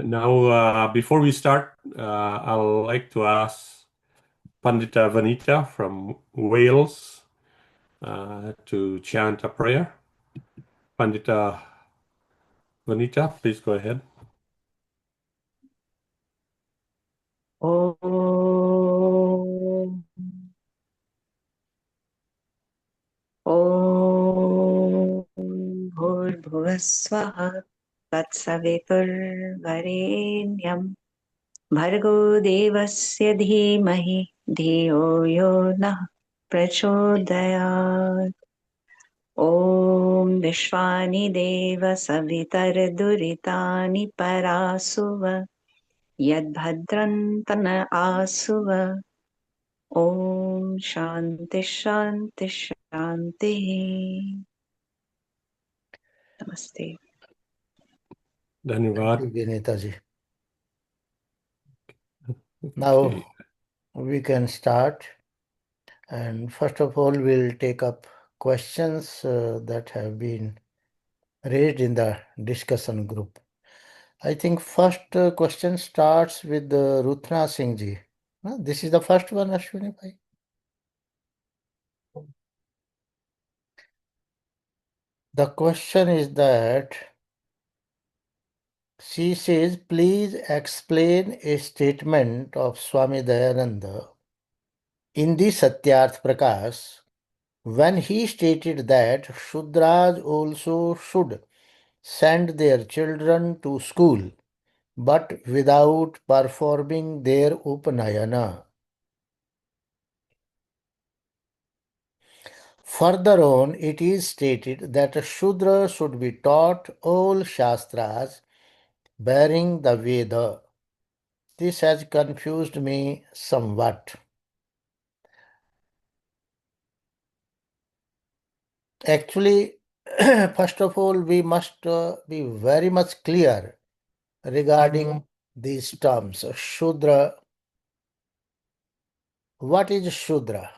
Now, before we start, I'd like to ask Pandita Vanita from Wales to chant a prayer. Pandita Vanita, please go ahead. ॐ भूर्भुवः स्वः तत्सवितुर्वरेण्यं भर्गो देवस्य धीमहि धियो यो नः प्रचोदयात्। ॐ विश्वानि देव सवितर्दुरितानि परासुव यद्भद्रं तन आसुव। ॐ शान्ति शान्ति शान्तिः। नमस्ते। Dhanyavad. Thank you, Netaji. Okay. Now we can start. And first of all, we'll take up questions that have been raised in the discussion group. I think first question starts with Rutna Singh ji. This is the first one, Ashwini bhai. The question is that she says, please explain a statement of Swami Dayananda in the Satyarth Prakash when he stated that Shudras also should send their children to school, but without performing their Upanayana. Further on, it is stated that a Shudra should be taught all Shastras bearing the Veda. This has confused me somewhat. Actually, first of all, we must be very much clear regarding these terms. Shudra. What is Shudra?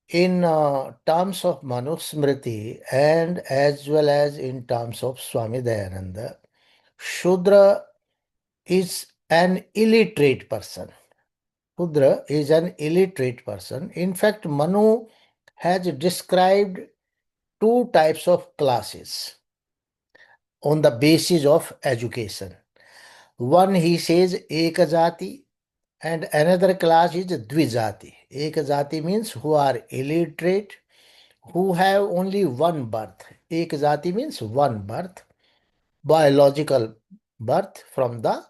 In terms of Manusmriti and as well as in terms of Swami Dayananda, Shudra is an illiterate person. Shudra is an illiterate person. In fact, Manu has described two types of classes on the basis of education. One, he says Ekajati, and another class is Dvijati. Ekajati means who are illiterate, who have only one birth. Ekajati means one birth, biological birth from the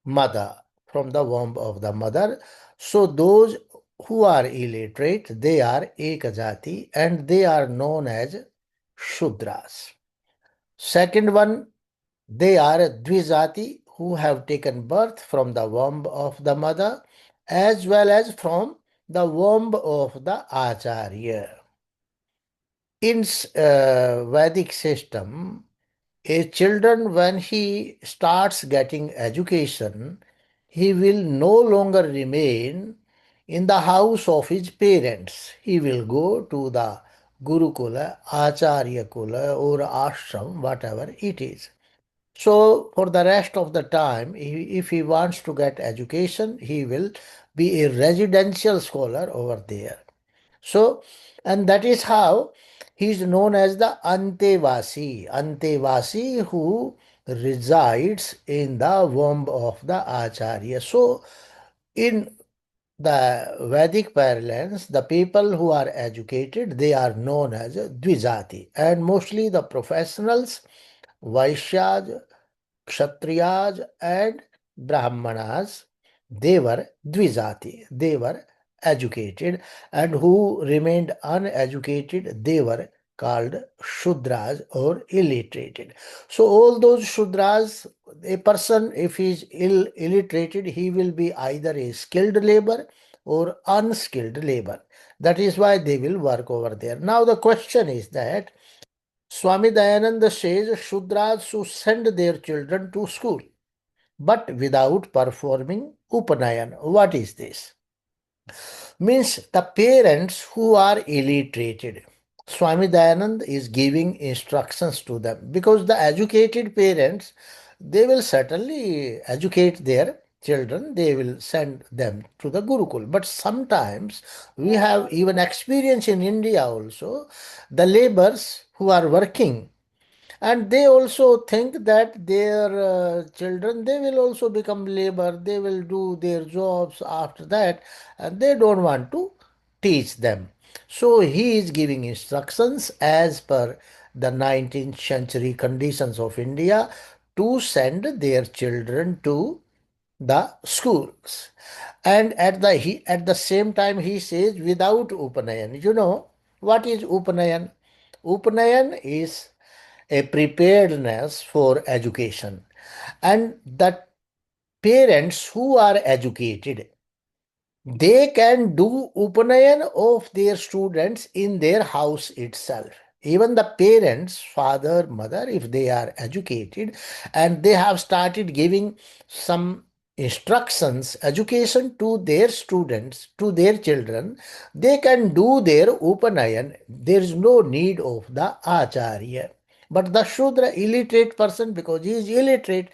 mother, from the womb of the mother. So those who are illiterate, they are Ekajati and they are known as Shudras. Second one, they are Dvijati who have taken birth from the womb of the mother as well as from the womb of the Acharya. In Vedic system, a children when he starts getting education, he will no longer remain in the house of his parents. He will go to the Gurukula, Acharya Kula or ashram, whatever it is. So for the rest of the time, if he wants to get education, he will be a residential scholar over there. So, and that is how he is known as the Antevasi. Antevasi who resides in the womb of the Acharya. So, in the Vedic parlance, the people who are educated, they are known as Dvijati. And mostly the professionals, Vaishyas, Kshatriyas and Brahmanas, they were Dvijati, they were educated, and who remained uneducated, they were called Shudras or illiterated. So all those Shudras, a person, if he is illiterated, he will be either a skilled labor or unskilled labor. That is why they will work over there. Now the question is that Swami Dayananda says Shudras should send their children to school, but without performing Upanayan. What is this? Means the parents who are illiterated. Swami Dayananda is giving instructions to them because the educated parents, they will certainly educate their children, they will send them to the Gurukul. But sometimes we have even experience in India also, the laborers who are working, and they also think that their children, they will also become labor, they will do their jobs after that, and they don't want to teach them. So he is giving instructions as per the 19th century conditions of India to send their children to the schools. And at the same time he says without Upanayan. You know what is Upanayan? Upanayan is a preparedness for education, and the parents who are educated, they can do Upanayan of their students in their house itself. Even the parents, father, mother, if they are educated and they have started giving some instructions, education to their students, to their children, they can do their Upanayan. There is no need of the Acharya. But the Shudra illiterate person, because he is illiterate,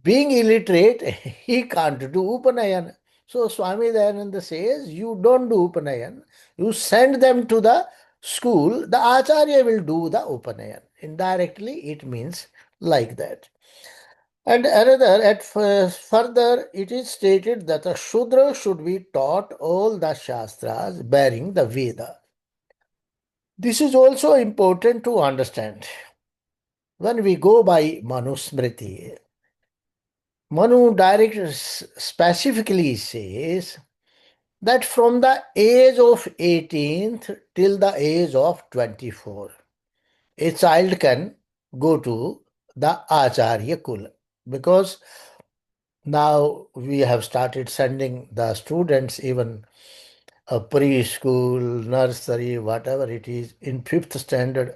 being illiterate, he can't do Upanayan. So Swami Dayananda says, you don't do Upanayan, you send them to the school, the Acharya will do the Upanayan. Indirectly, it means like that. And another, further, it is stated that a Shudra should be taught all the Shastras bearing the Veda. This is also important to understand. When we go by Manusmriti, Manu direct specifically says that from the age of 18th till the age of 24, a child can go to the Acharya Kul, because now we have started sending the students even a preschool, nursery, whatever it is, in fifth standard,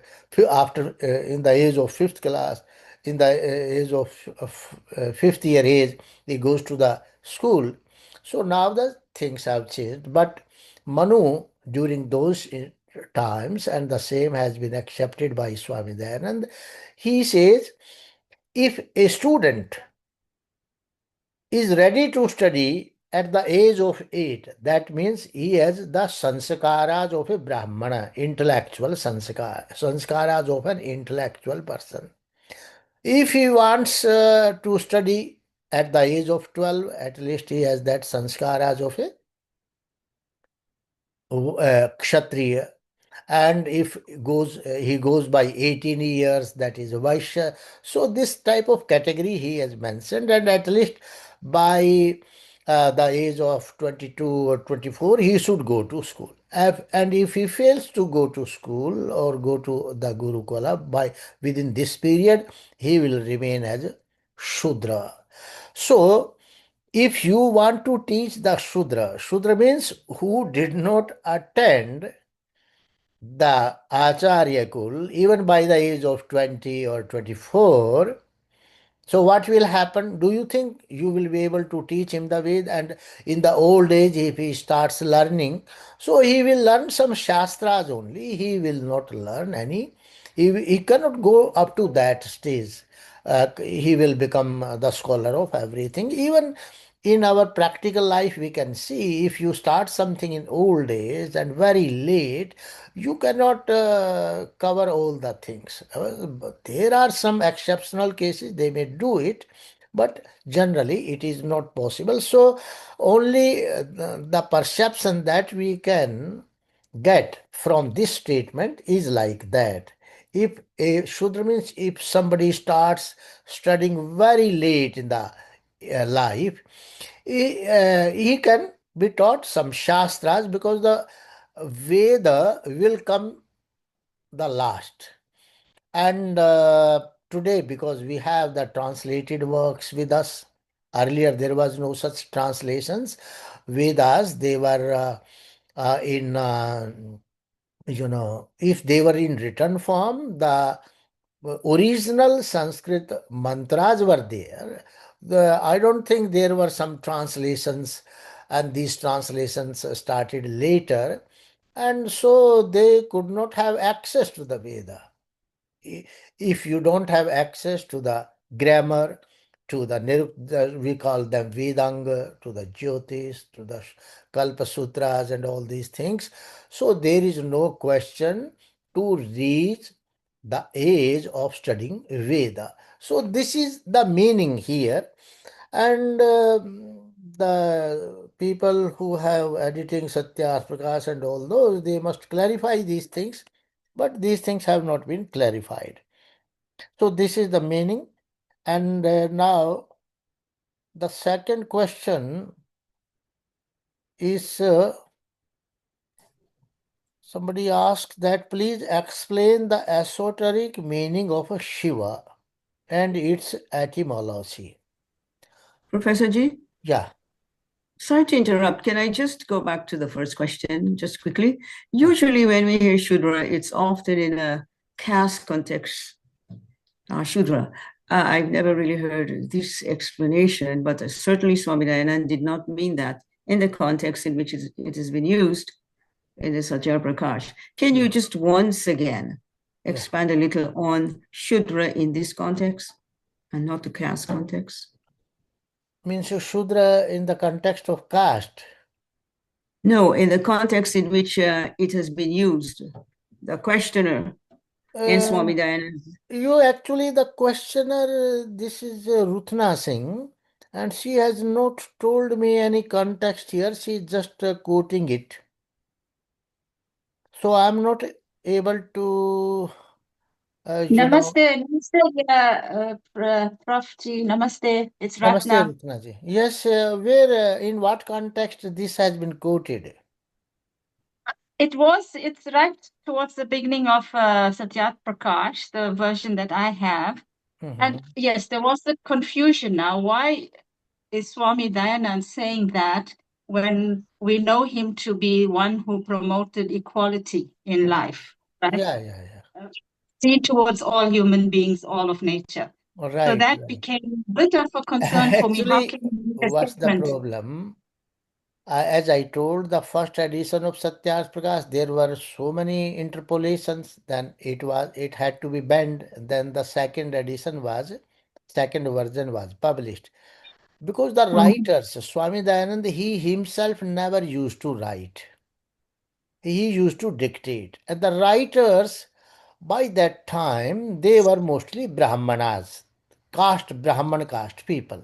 after in the age of fifth class, in the age of fifth year age, he goes to the school. So now the things have changed. But Manu, during those times, and the same has been accepted by Swami Dayanand, he says, if a student is ready to study at the age of 8, that means he has the sanskaras of a Brahmana, intellectual sanskaras of an intellectual person. If he wants to study at the age of 12, at least he has that sanskaras of a Kshatriya. And if he goes by 18 years, that is Vaishya. So this type of category he has mentioned, and at least by the age of 22 or 24 he should go to school. And if he fails to go to school or go to the Gurukula by within this period, he will remain as Shudra. So if you want to teach the Shudra means who did not attend the Acharya Kul, even by the age of 20 or 24, so what will happen? Do you think you will be able to teach him the Ved? And in the old age, if he starts learning, so he will learn some Shastras only. He will not learn any. He cannot go up to that stage. He will become the scholar of everything. Even in our practical life, we can see if you start something in old age and very late, you cannot cover all the things. But there are some exceptional cases, they may do it, but generally it is not possible. So only the perception that we can get from this statement is like that. If a Shudra means if somebody starts studying very late in the life, he can be taught some Shastras, because the Veda will come the last. And today, because we have the translated works with us, earlier there was no such translations. Vedas, they were in, if they were in written form, the original Sanskrit mantras were there. I don't think there were some translations, and these translations started later, and so they could not have access to the Veda. If you don't have access to the grammar, to we call them Vedanga, to the Jyotish, to the Kalpa Sutras and all these things. So there is no question to reach the age of studying Veda. So this is the meaning here. And the people who have editing Satyarth, Prakash and all those, they must clarify these things. But these things have not been clarified. So this is the meaning. And now the second question is somebody asked that please explain the esoteric meaning of a Shiva and its etymology. Professor G, Yeah. sorry to interrupt. Can I just go back to the first question just quickly? Usually when we hear Shudra, it's often in a caste context. Shudra. I've never really heard this explanation, but certainly Swami Dayanand did not mean that in the context in which it has been used in the Satya Prakash. Can you just once again expand a little on Shudra in this context and not the caste context? Means Shudra in the context of caste. No, in the context in which it has been used. The questioner in Swami Dayanand. You actually, the questioner, this is Rutna Singh, and she has not told me any context here. She is just quoting it. So I'm not able to, Namaste, Prof. Ji, namaste. It's Namaste, Ratna. Rutna ji. Yes, where, in what context this has been quoted? It's right towards the beginning of Satyarth Prakash, the version that I have. And yes, there was the confusion now. Why is Swami Dayanand saying that when we know him to be one who promoted equality in life, right? Yeah. See towards all human beings, all of nature. Right. So that became a bit of a concern for me. How Actually, can you make a what's the statement? problem? As I told, the first edition of Satyarth Prakash, there were so many interpolations. Then it had to be banned. Then the second version was published. Because the writers, Swami Dayanand, he himself never used to write. He used to dictate. And the writers, by that time, they were mostly Brahmanas, Brahman caste people.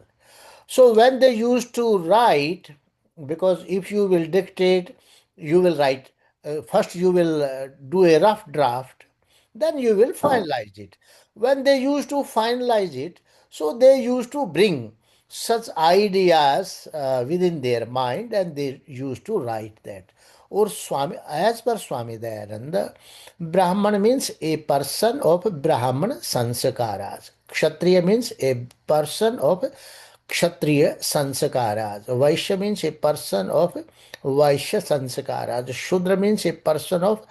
So when they used to write, because if you will dictate, you will write, first you will do a rough draft, then you will finalize it. When they used to finalize it, so they used to bring such ideas within their mind and they used to write that. Or Swami, as per Swami Dayananda, Brahman means a person of Brahman sanskaras. Kshatriya means a person of Kshatriya sanskaras. Vaishya means a person of Vaishya sanskaras. Shudra means a person of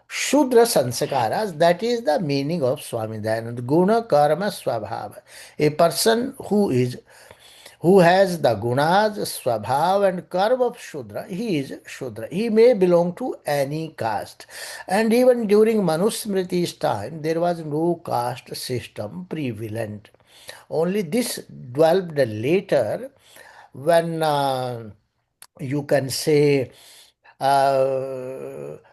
Shudra sanskaras. That is the meaning of Swami Dayananda. Guna karma swabhava. A person who has the gunas, swabhav and karma of Shudra, he is Shudra. He may belong to any caste. And even during Manusmriti's time, there was no caste system prevalent. Only this developed later when you can say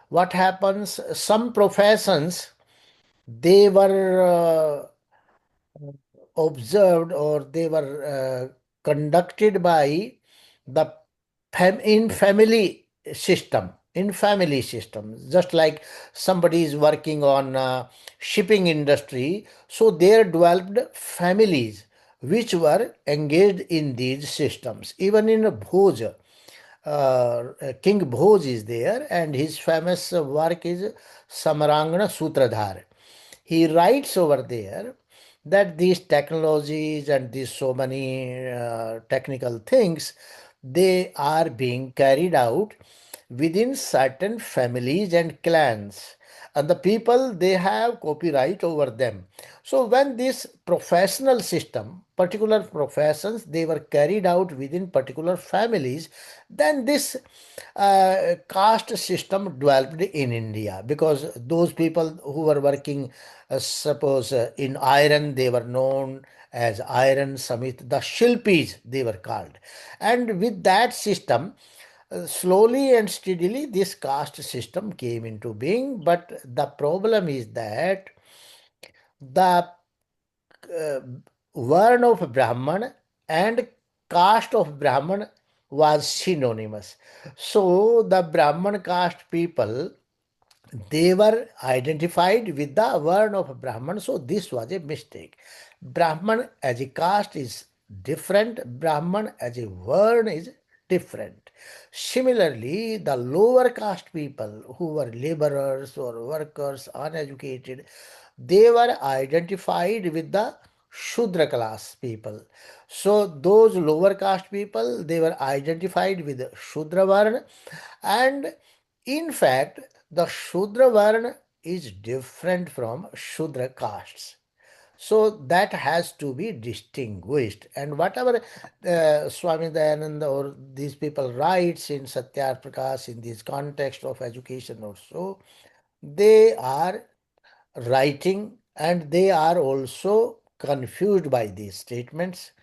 what happens, some professions, they were observed or they were conducted by the in family system, just like somebody is working on shipping industry, so there developed families which were engaged in these systems. Even in Bhoj, King Bhoj is there and his famous work is Samarangana Sutradhar. He writes over there that these technologies and these so many technical things, they are being carried out within certain families and clans. and the people, they have copyright over them. So when this professional system, particular professions, they were carried out within particular families, then this caste system developed in India, because those people who were working, suppose in iron, they were known as iron samit, the shilpis they were called. And with that system, slowly and steadily this caste system came into being. But the problem is that the uh, Varn of Brahman and caste of Brahman was synonymous. So the Brahman caste people, they were identified with the Varn of Brahman. So this was a mistake. Brahman as a caste is different, Brahman as a Varn is different. Similarly, the lower caste people who were laborers or workers, uneducated, they were identified with the Shudra class people. So those lower caste people, they were identified with the Shudra Varna, and in fact, the Shudra Varna is different from Shudra castes. So that has to be distinguished. And whatever Swami Dayananda or these people writes in Satyarth Prakash in this context of education also, they are writing and they are also confused by these statements.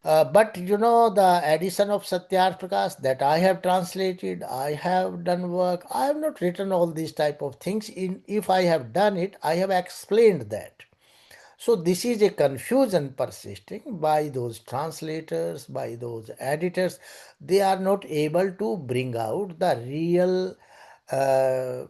But the edition of Satyarth Prakash that I have translated, I have done work. I have not written all these type of things. If I have done it, I have explained that. So this is a confusion persisting by those translators, by those editors. They are not able to bring out the real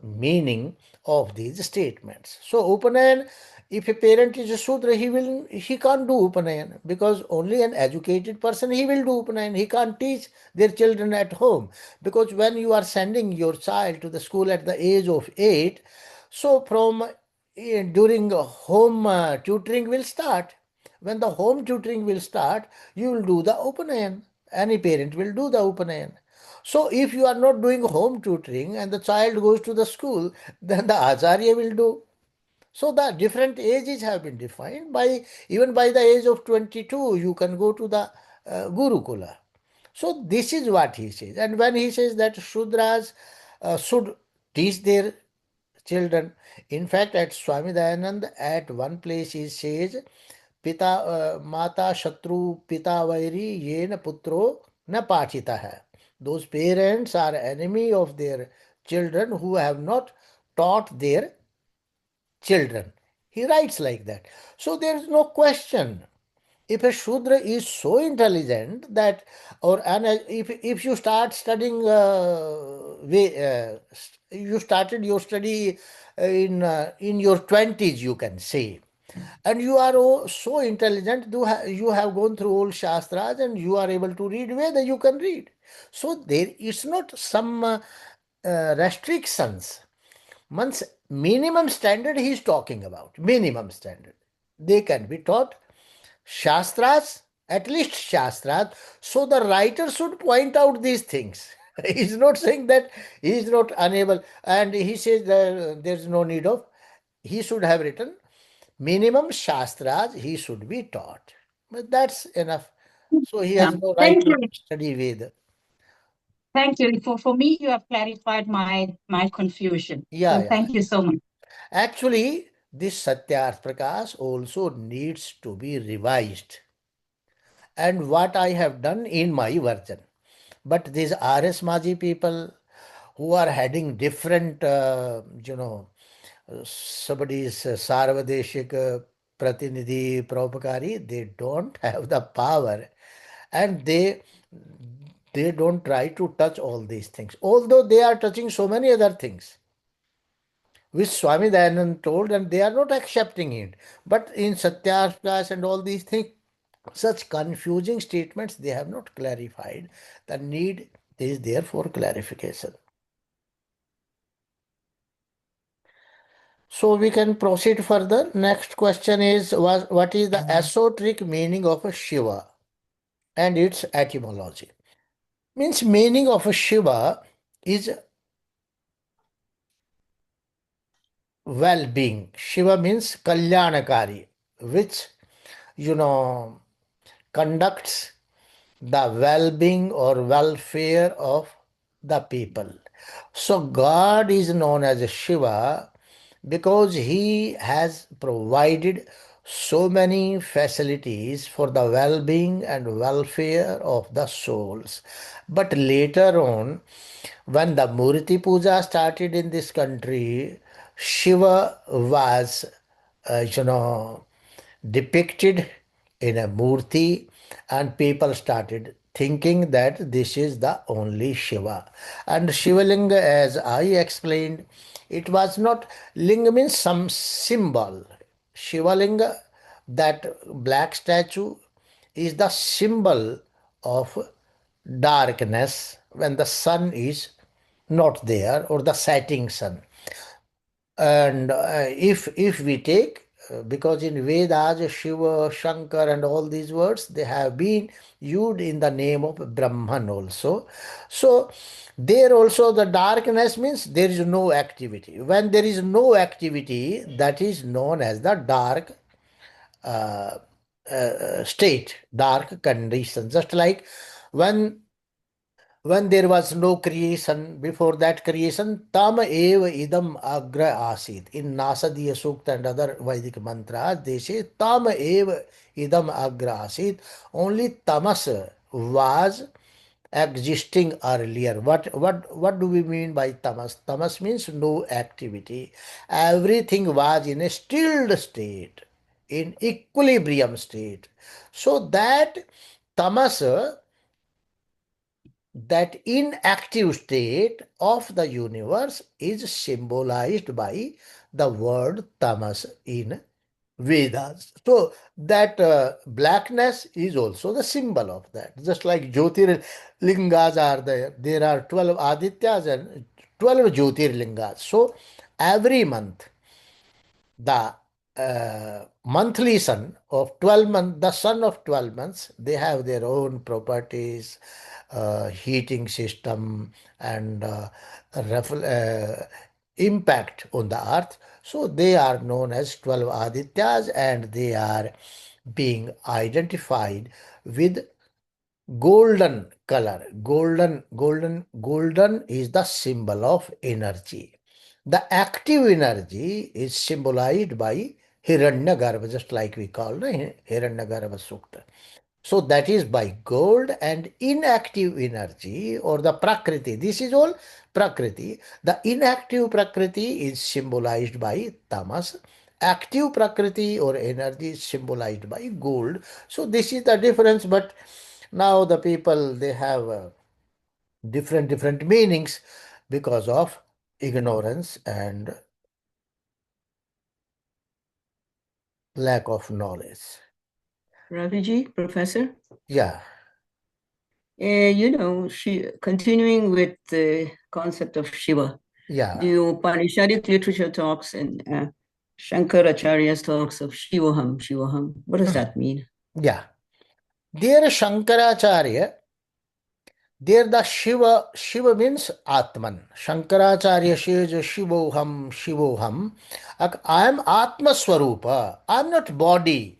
meaning of these statements. So Upanayan, if a parent is a Sudra, he can't do Upanayan, because only an educated person he will do Upanayan. He can't teach their children at home, because when you are sending your child to the school at the age of 8, so from during home tutoring will start. When the home tutoring will start, you will do the Upanayan. Any parent will do the Upanayan. So if you are not doing home tutoring and the child goes to the school, then the Acharya will do. So the different ages have been defined. Even by the age of 22, you can go to the Gurukula. So this is what he says. And when he says that Shudras should teach their children, in fact, at Swami Dayanand, at one place he says, Pita Mata Shatru Pita Vairi Yena Putro Na Pachita hai. Those parents are enemy of their children who have not taught their children. He writes like that. So there is no question. If a Shudra is so intelligent that, if you start studying, you started your study in your 20s, you can say, and you are so intelligent, you have gone through all Shastras and you are able to read Veda, you can read. So there is not some restrictions. One's minimum standard he is talking about. Minimum standard. They can be taught Shastras, at least Shastras. So the writer should point out these things. He is not saying that he is not unable, and he says that there is no need of. He should have written minimum Shastras he should be taught. But that's enough. So he Yeah. has no right Thank to you. study Veda. Thank you. For me, you have clarified my confusion. Yeah, So yeah. thank you so much. Actually, this Satyarth Prakash also needs to be revised. And what I have done in my version. But these RS Maji people who are heading different, somebody's Sarvadeshik Pratinidhi Prabhakari, they don't have the power, and they don't try to touch all these things. Although they are touching so many other things which Swami Dayanand told, and they are not accepting it. But in Satyarthas and all these things, such confusing statements they have not clarified. The need is there for clarification. So we can proceed further. Next question is, what is the esoteric meaning of a Shiva and its etymology? Means meaning of a Shiva is well-being. Shiva means Kalyanakari, which, you know, conducts the well-being or welfare of the people. So God is known as Shiva because he has provided so many facilities for the well-being and welfare of the souls. But later on, when the Murti Puja started in this country, Shiva was, you know, depicted in a murti, and people started thinking that this is the only Shiva. And Shivalinga, as I explained, it was not, linga means some symbol. Shivalinga, that black statue, is the symbol of darkness when the sun is not there, or the setting sun. And if we take, because in Vedas, Shiva, Shankar, and all these words, they have been used in the name of Brahman also. So there also the darkness means there is no activity. When there is no activity, that is known as the dark uh, state, dark condition. Just like when there was no creation, before that creation, tam eva idam agra asit. In Nasadiya Sukta and other Vedic mantras, they say tam eva idam agra asit. Only tamas was existing earlier. What do we mean by tamas? Tamas means no activity. Everything was in a stilled state, in equilibrium state. So that tamas, that inactive state of the universe, is symbolized by the word tamas in Vedas. So that blackness is also the symbol of that. Just like Jyotirlingas are there are 12 Adityas and 12 Jyotirlingas. So every month, the monthly sun of 12 months, the sun of 12 months, they have their own properties, heating system, and impact on the earth. So they are known as 12 Adityas, and they are being identified with golden color. Golden is the symbol of energy. The active energy is symbolized by Hiranyagarbha, just like we call the Hiranyagarbha Sukta. So that is by gold. And inactive energy, or the Prakriti, this is all Prakriti. The inactive Prakriti is symbolized by Tamas. Active Prakriti or energy is symbolized by gold. So this is the difference. But now the people, they have different meanings because of ignorance and lack of knowledge. Raviji, Professor? Yeah. Continuing with the concept of Shiva, Yeah. the Upanishadic literature talks and Shankaracharya's talks of Shivoham, Shivoham. What does that mean? Yeah. There Shankaracharya, there the Shiva means Atman. Shankaracharya says Shivoham, Shivoham. I am Atma Swarupa. I am not body.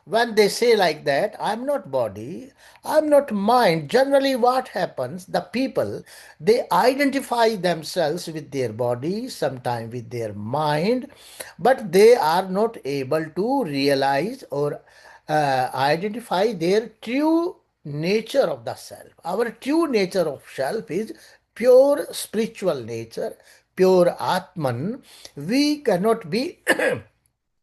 When they say like that, I'm not body, I'm not mind, generally what happens, the people, they identify themselves with their body, sometimes with their mind, but they are not able to realize or identify their true nature of the self. Our true nature of self is pure spiritual nature, pure Atman. We cannot be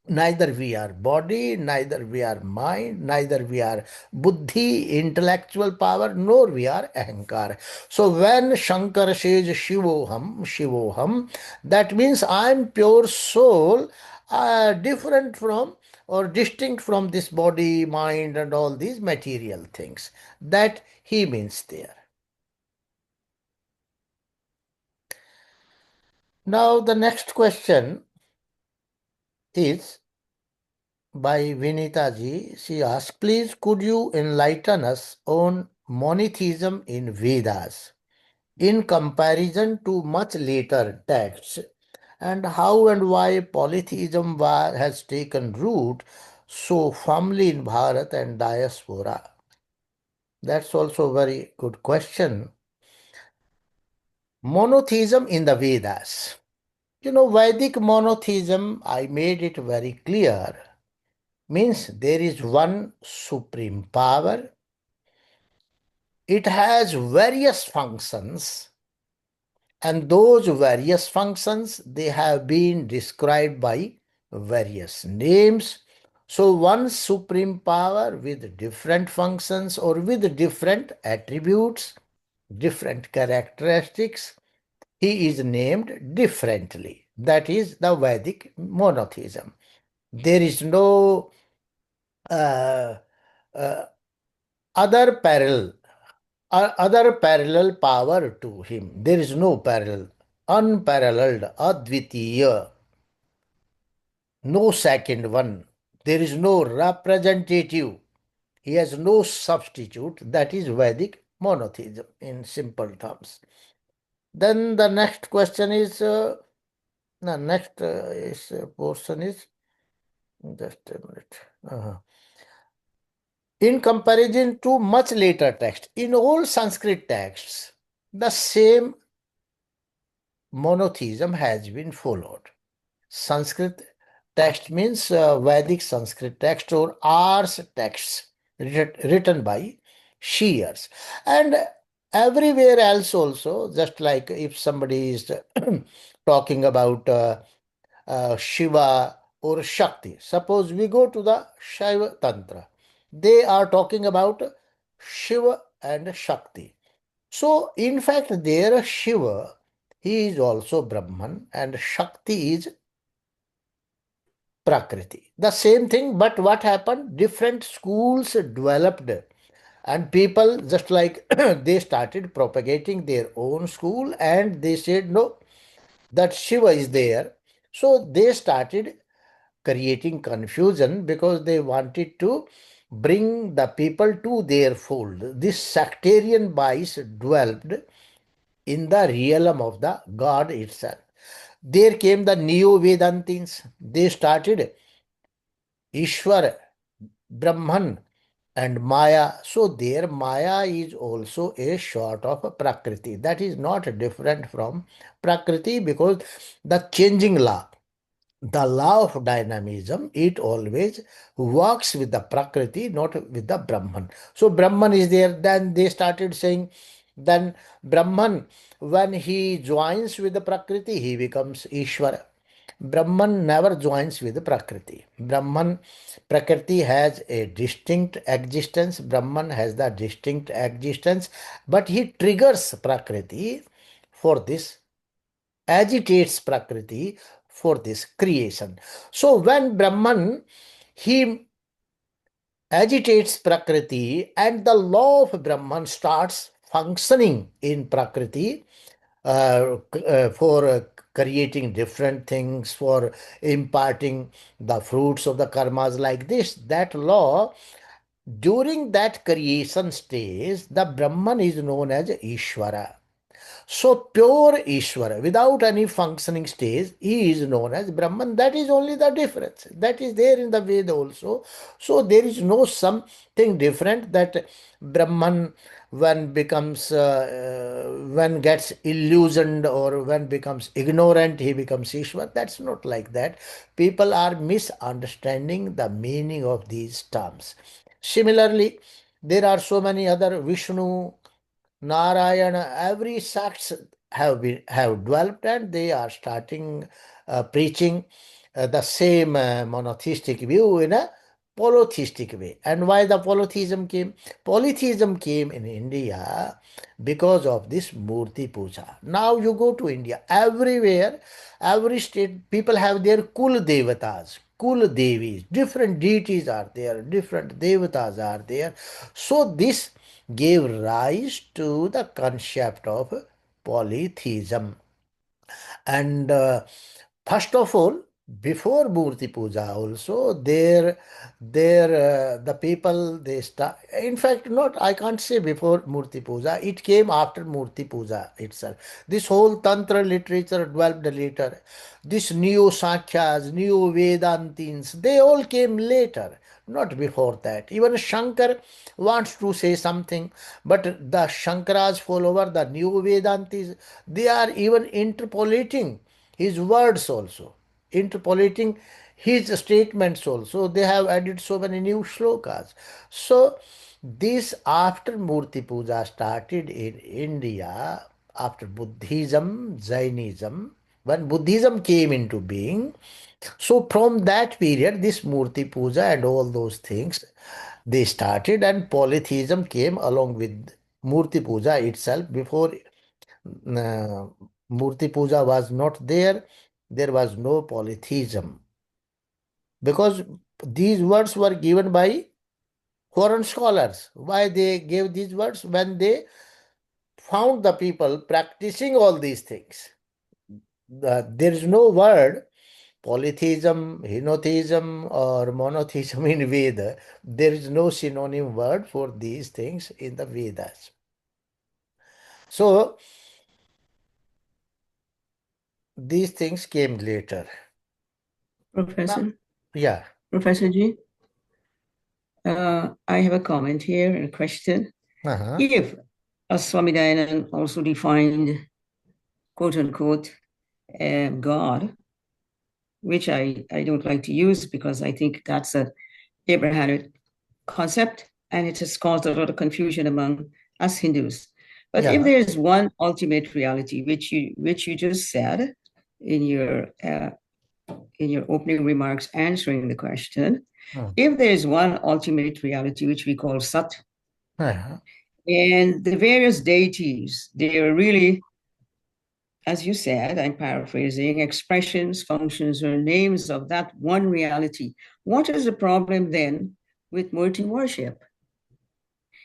neither we are body, neither we are mind, neither we are buddhi, intellectual power, nor we are ahankar. So when Shankar says Shivoham, Shivoham, that means I am pure soul, different from or distinct from this body, mind, and all these material things. That he means there. Now the next question is by Vinita ji. She asks, please could you enlighten us on monotheism in Vedas in comparison to much later texts, and how and why polytheism has taken root so firmly in Bharat and diaspora? That's also a very good question. Monotheism in the Vedas. Vedic monotheism, I made it very clear, means there is one supreme power. It has various functions, and those various functions, they have been described by various names. So one supreme power with different functions or with different attributes, different characteristics, he is named differently. That is the Vedic monotheism. There is no uh, uh, other parallel power to him. There is no parallel, unparalleled, advitiya, no second one. There is no representative. He has no substitute. That is Vedic monotheism in simple terms. Then the next question is, the next portion is, just a minute. In comparison to much later texts, in all Sanskrit texts, the same monotheism has been followed. Sanskrit text means Vedic Sanskrit text or Ars texts written by seers. And everywhere else also, just like if somebody is talking about Shiva or Shakti. Suppose we go to the Shaiva Tantra. They are talking about Shiva and Shakti. So, in fact, there Shiva, he is also Brahman, and Shakti is Prakriti. The same thing, but what happened? Different schools developed, and people just like they started propagating their own school, and they said, no, that Shiva is there. So, they started creating confusion because they wanted to bring the people to their fold. This sectarian bias developed in the realm of the God itself. There came the Neo Vedantins. They started Ishwar, Brahman, and Maya. So their Maya is also a sort of Prakriti. That is not different from Prakriti because the changing law, the law of dynamism, it always works with the Prakriti, not with the Brahman. So Brahman is there. Then they started saying, then Brahman, when he joins with the Prakriti, he becomes Ishvara. Brahman never joins with Prakriti. Prakriti has a distinct existence. Brahman has the distinct existence, but he triggers Prakriti for this, agitates Prakriti for this creation. So when Brahman, he agitates Prakriti and the law of Brahman starts functioning in Prakriti for creating different things, for imparting the fruits of the karmas like this, that law, during that creation stage, the Brahman is known as Ishvara. So pure Ishvara, without any functioning stage, he is known as Brahman. That is only the difference. That is there in the Veda also. So there is no something different that Brahman when gets illusioned or when becomes ignorant, he becomes Ishvara. That's not like that. People are misunderstanding the meaning of these terms. Similarly, there are so many other Vishnu, Narayana, every sects have developed and they are starting preaching the same monotheistic view in a polytheistic way. And why the polytheism came? Polytheism came in India because of this Murti Puja. Now you go to India, everywhere, every state, people have their Kul Devatas, Kul Devis, different deities are there, different Devatas are there. So this gave rise to the concept of polytheism. And first of all, before Murti Puja also, the people, they start, in fact, not, I can't say before Murti Puja, it came after Murti Puja itself. This whole Tantra literature developed later. This Neo Sankhyas, Neo Vedantins, they all came later, not before that. Even Shankar wants to say something, but the Shankara's follower, the Neo Vedantis, they are even interpolating his words also, interpolating his statements also. They have added so many new shlokas. So this, after Murti Puja started in India, after Buddhism, Jainism, when Buddhism came into being, so from that period, this Murti Puja and all those things, they started, and polytheism came along with Murti Puja itself. Before Murti Puja was not there, there was no polytheism, because these words were given by foreign scholars. Why they gave these words? When they found the people practicing all these things. There is no word polytheism, henotheism, or monotheism in Veda. There is no synonym word for these things in the Vedas. So these things came later. Professor? Yeah. Professor G? I have a comment here and a question. If Swami Dayanand also defined, quote unquote, God, which I don't like to use because I think that's a Abrahamic concept, and it has caused a lot of confusion among us Hindus. But if there is one ultimate reality, which you just said in your opening remarks answering the question, if there is one ultimate reality which we call Sat, and the various deities, they are really, as you said, I'm paraphrasing, expressions, functions, or names of that one reality. What is the problem then with Murti worship?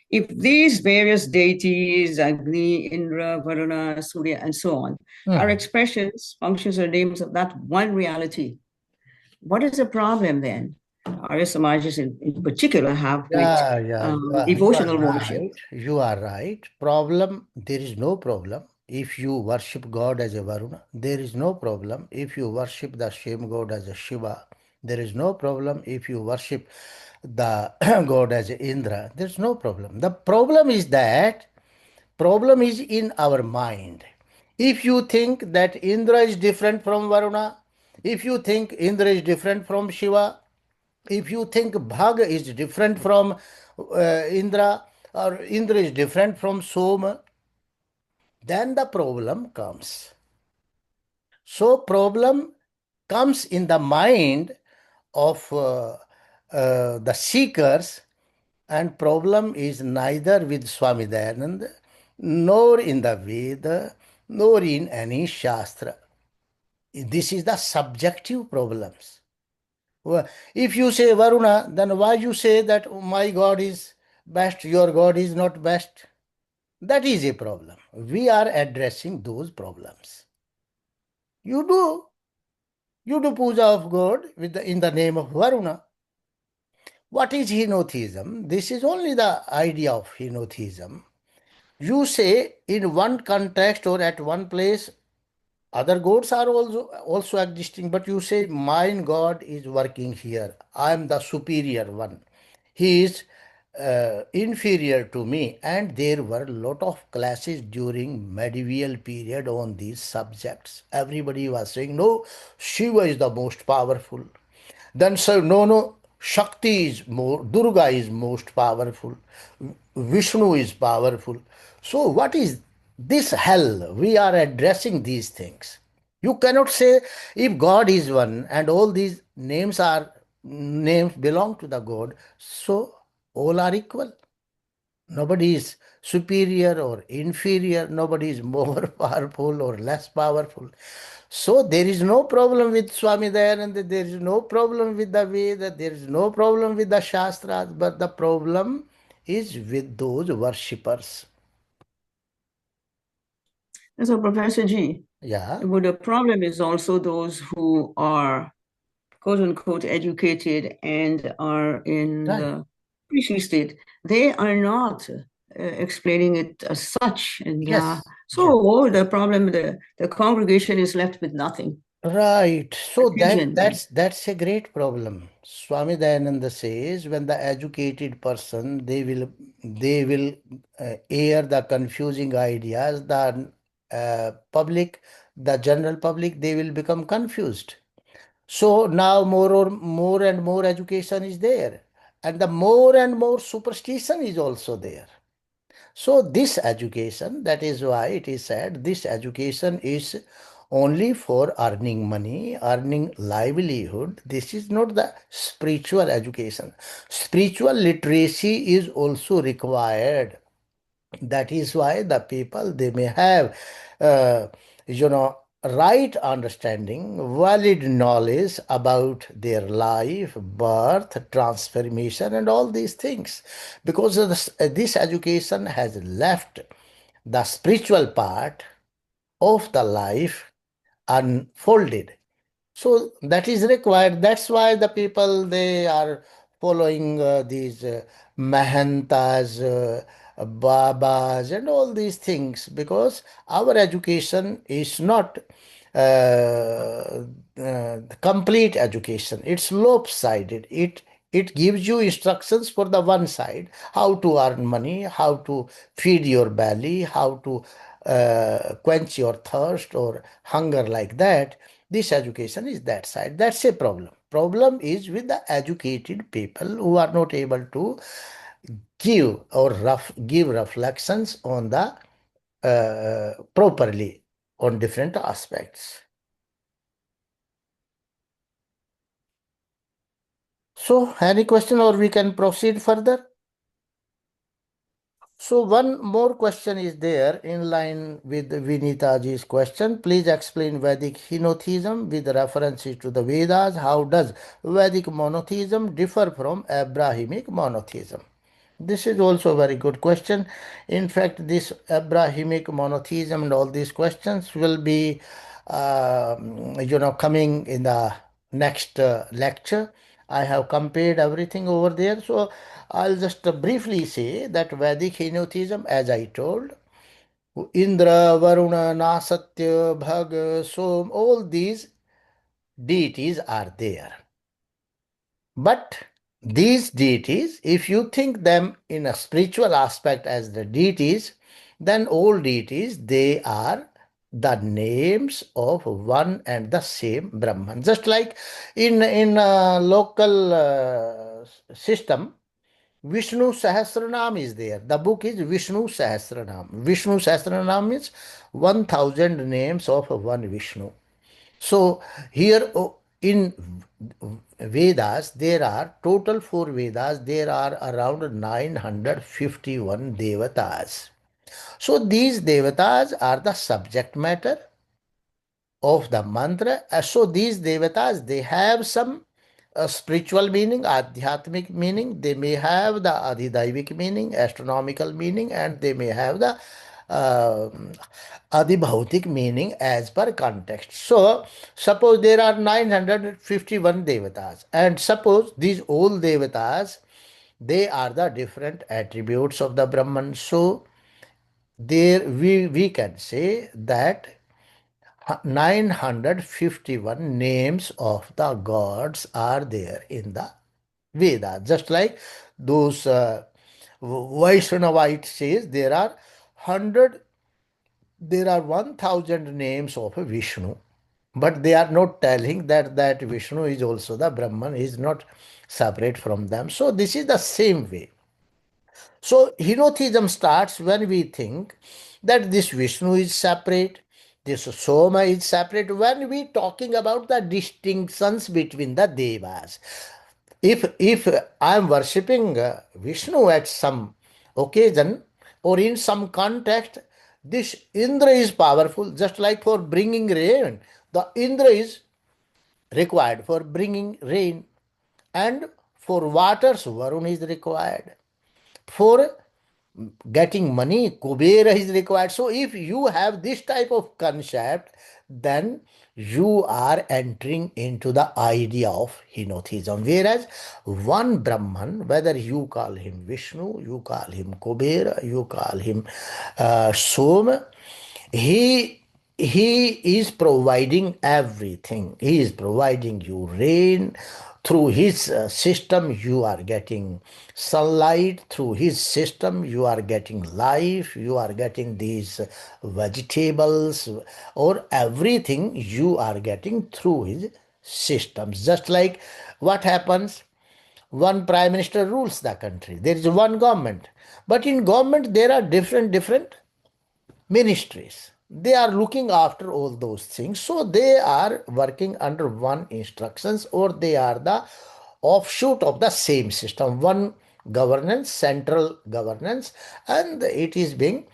If these various deities, Agni, Indra, Varuna, Surya, and so on, are expressions, functions, or names of that one reality, what is the problem then? Arya Samajas in particular have with devotional worship. You are right. Problem, there is no problem. If you worship God as a Varuna, there is no problem. If you worship the same God as a Shiva, there is no problem. If you worship the God as a Indra, there's no problem. The problem is that problem is in our mind. If you think that Indra is different from Varuna, if you think Indra is different from Shiva, if you think Bhag is different from Indra, or Indra is different from Soma, then the problem comes. So problem comes in the mind of the seekers, and problem is neither with Swami Dayananda, nor in the Veda, nor in any Shastra. This is the subjective problems. If you say Varuna, then why you say that my God is best, your God is not best? That is a problem. We are addressing those problems. You do puja of God in the name of Varuna. What is henotheism? This is only the idea of henotheism. You say in one context or at one place, other gods are also existing, but you say mine God is working here. I am the superior one. He is inferior to me. And there were a lot of classes during medieval period on these subjects. Everybody was saying, no, Shiva is the most powerful. Then say, no, Shakti is more, Durga is most powerful, Vishnu is powerful. So what is this hell? We are addressing these things. You cannot say if God is one and all these names belong to the God, so all are equal. Nobody is superior or inferior. Nobody is more powerful or less powerful. So there is no problem with Swami Dayananda. There is no problem with the Veda. There is no problem with the Shastras. But the problem is with those worshippers. So, Professor G, Yeah. but the problem is also those who are quote unquote educated and are in Right. the priestly state, they are not explaining it as such. And Yes. so the problem, the congregation is left with nothing. Right. So Confusion. that's a great problem. Swami Dayananda says when the educated person they will air the confusing ideas, the public, the general public, they will become confused. So now more and more education is there, and the more and more superstition is also there. So this education, that is why it is said, this education is only for earning money, earning livelihood. This is not the spiritual education. Spiritual literacy is also required. That is why the people, they may have uh, you know right understanding, valid knowledge about their life, birth, transformation, and all these things, because of this education has left the spiritual part of the life unfolded. So that is required. That's why the people, they are following these mahantas, babas, and all these things, because our education is not complete education. It's lopsided. It gives you instructions for the one side, how to earn money, how to feed your belly, how to quench your thirst or hunger, like that. This education is that side. That's a problem. Problem is with the educated people who are not able to give reflections on the properly on different aspects. So, any question, or we can proceed further? So one more question is there in line with Vinitaji's question. Please explain Vedic henotheism with references to the Vedas. How does Vedic monotheism differ from Abrahamic monotheism? This is also a very good question. In fact, this Abrahamic monotheism and all these questions will be, coming in the next lecture. I have compared everything over there. So I'll just briefly say that Vedic henotheism, as I told, Indra, Varuna, Nasatya, Bhag, Som, all these deities are there. But these deities, if you think them in a spiritual aspect as the deities, then all deities, they are the names of one and the same Brahman. Just like in a local system, Vishnu Sahasranam is there. The book is Vishnu Sahasranam. Vishnu Sahasranam means 1000 names of one Vishnu. So here in Vedas, there are total 4 Vedas, there are around 951 Devatas. So these Devatas are the subject matter of the mantra. So these Devatas, they have some spiritual meaning, adhyatmic meaning, they may have the adhidaivik meaning, astronomical meaning, and they may have the uh, adhibhautik meaning as per context. So suppose there are 951 devatas, and suppose these all devatas, they are the different attributes of the Brahman. So there we can say that 951 names of the gods are there in the Veda. Just like those Vaishnavite says there are 1000 names of Vishnu, but they are not telling that Vishnu is also the Brahman, is not separate from them. So this is the same way. So henotheism starts when we think that this Vishnu is separate, this Soma is separate, when we talking about the distinctions between the devas. If I am worshipping Vishnu at some occasion or in some context, this Indra is powerful, just like for bringing rain. The Indra is required for bringing rain, and for waters, Varun is required. For getting money, Kubera is required. So if you have this type of concept, then you are entering into the idea of henotheism. Whereas one Brahman, whether you call him Vishnu, you call him Kubera, you call him Soma, he is providing everything. He is providing you rain. Through his system, you are getting sunlight. Through his system, you are getting life. You are getting these vegetables, or everything you are getting through his systems. Just like what happens, one prime minister rules the country. There is one government. But in government, there are different ministries. They are looking after all those things. So they are working under one instructions, or they are the offshoot of the same system. One governance, central governance, and it is being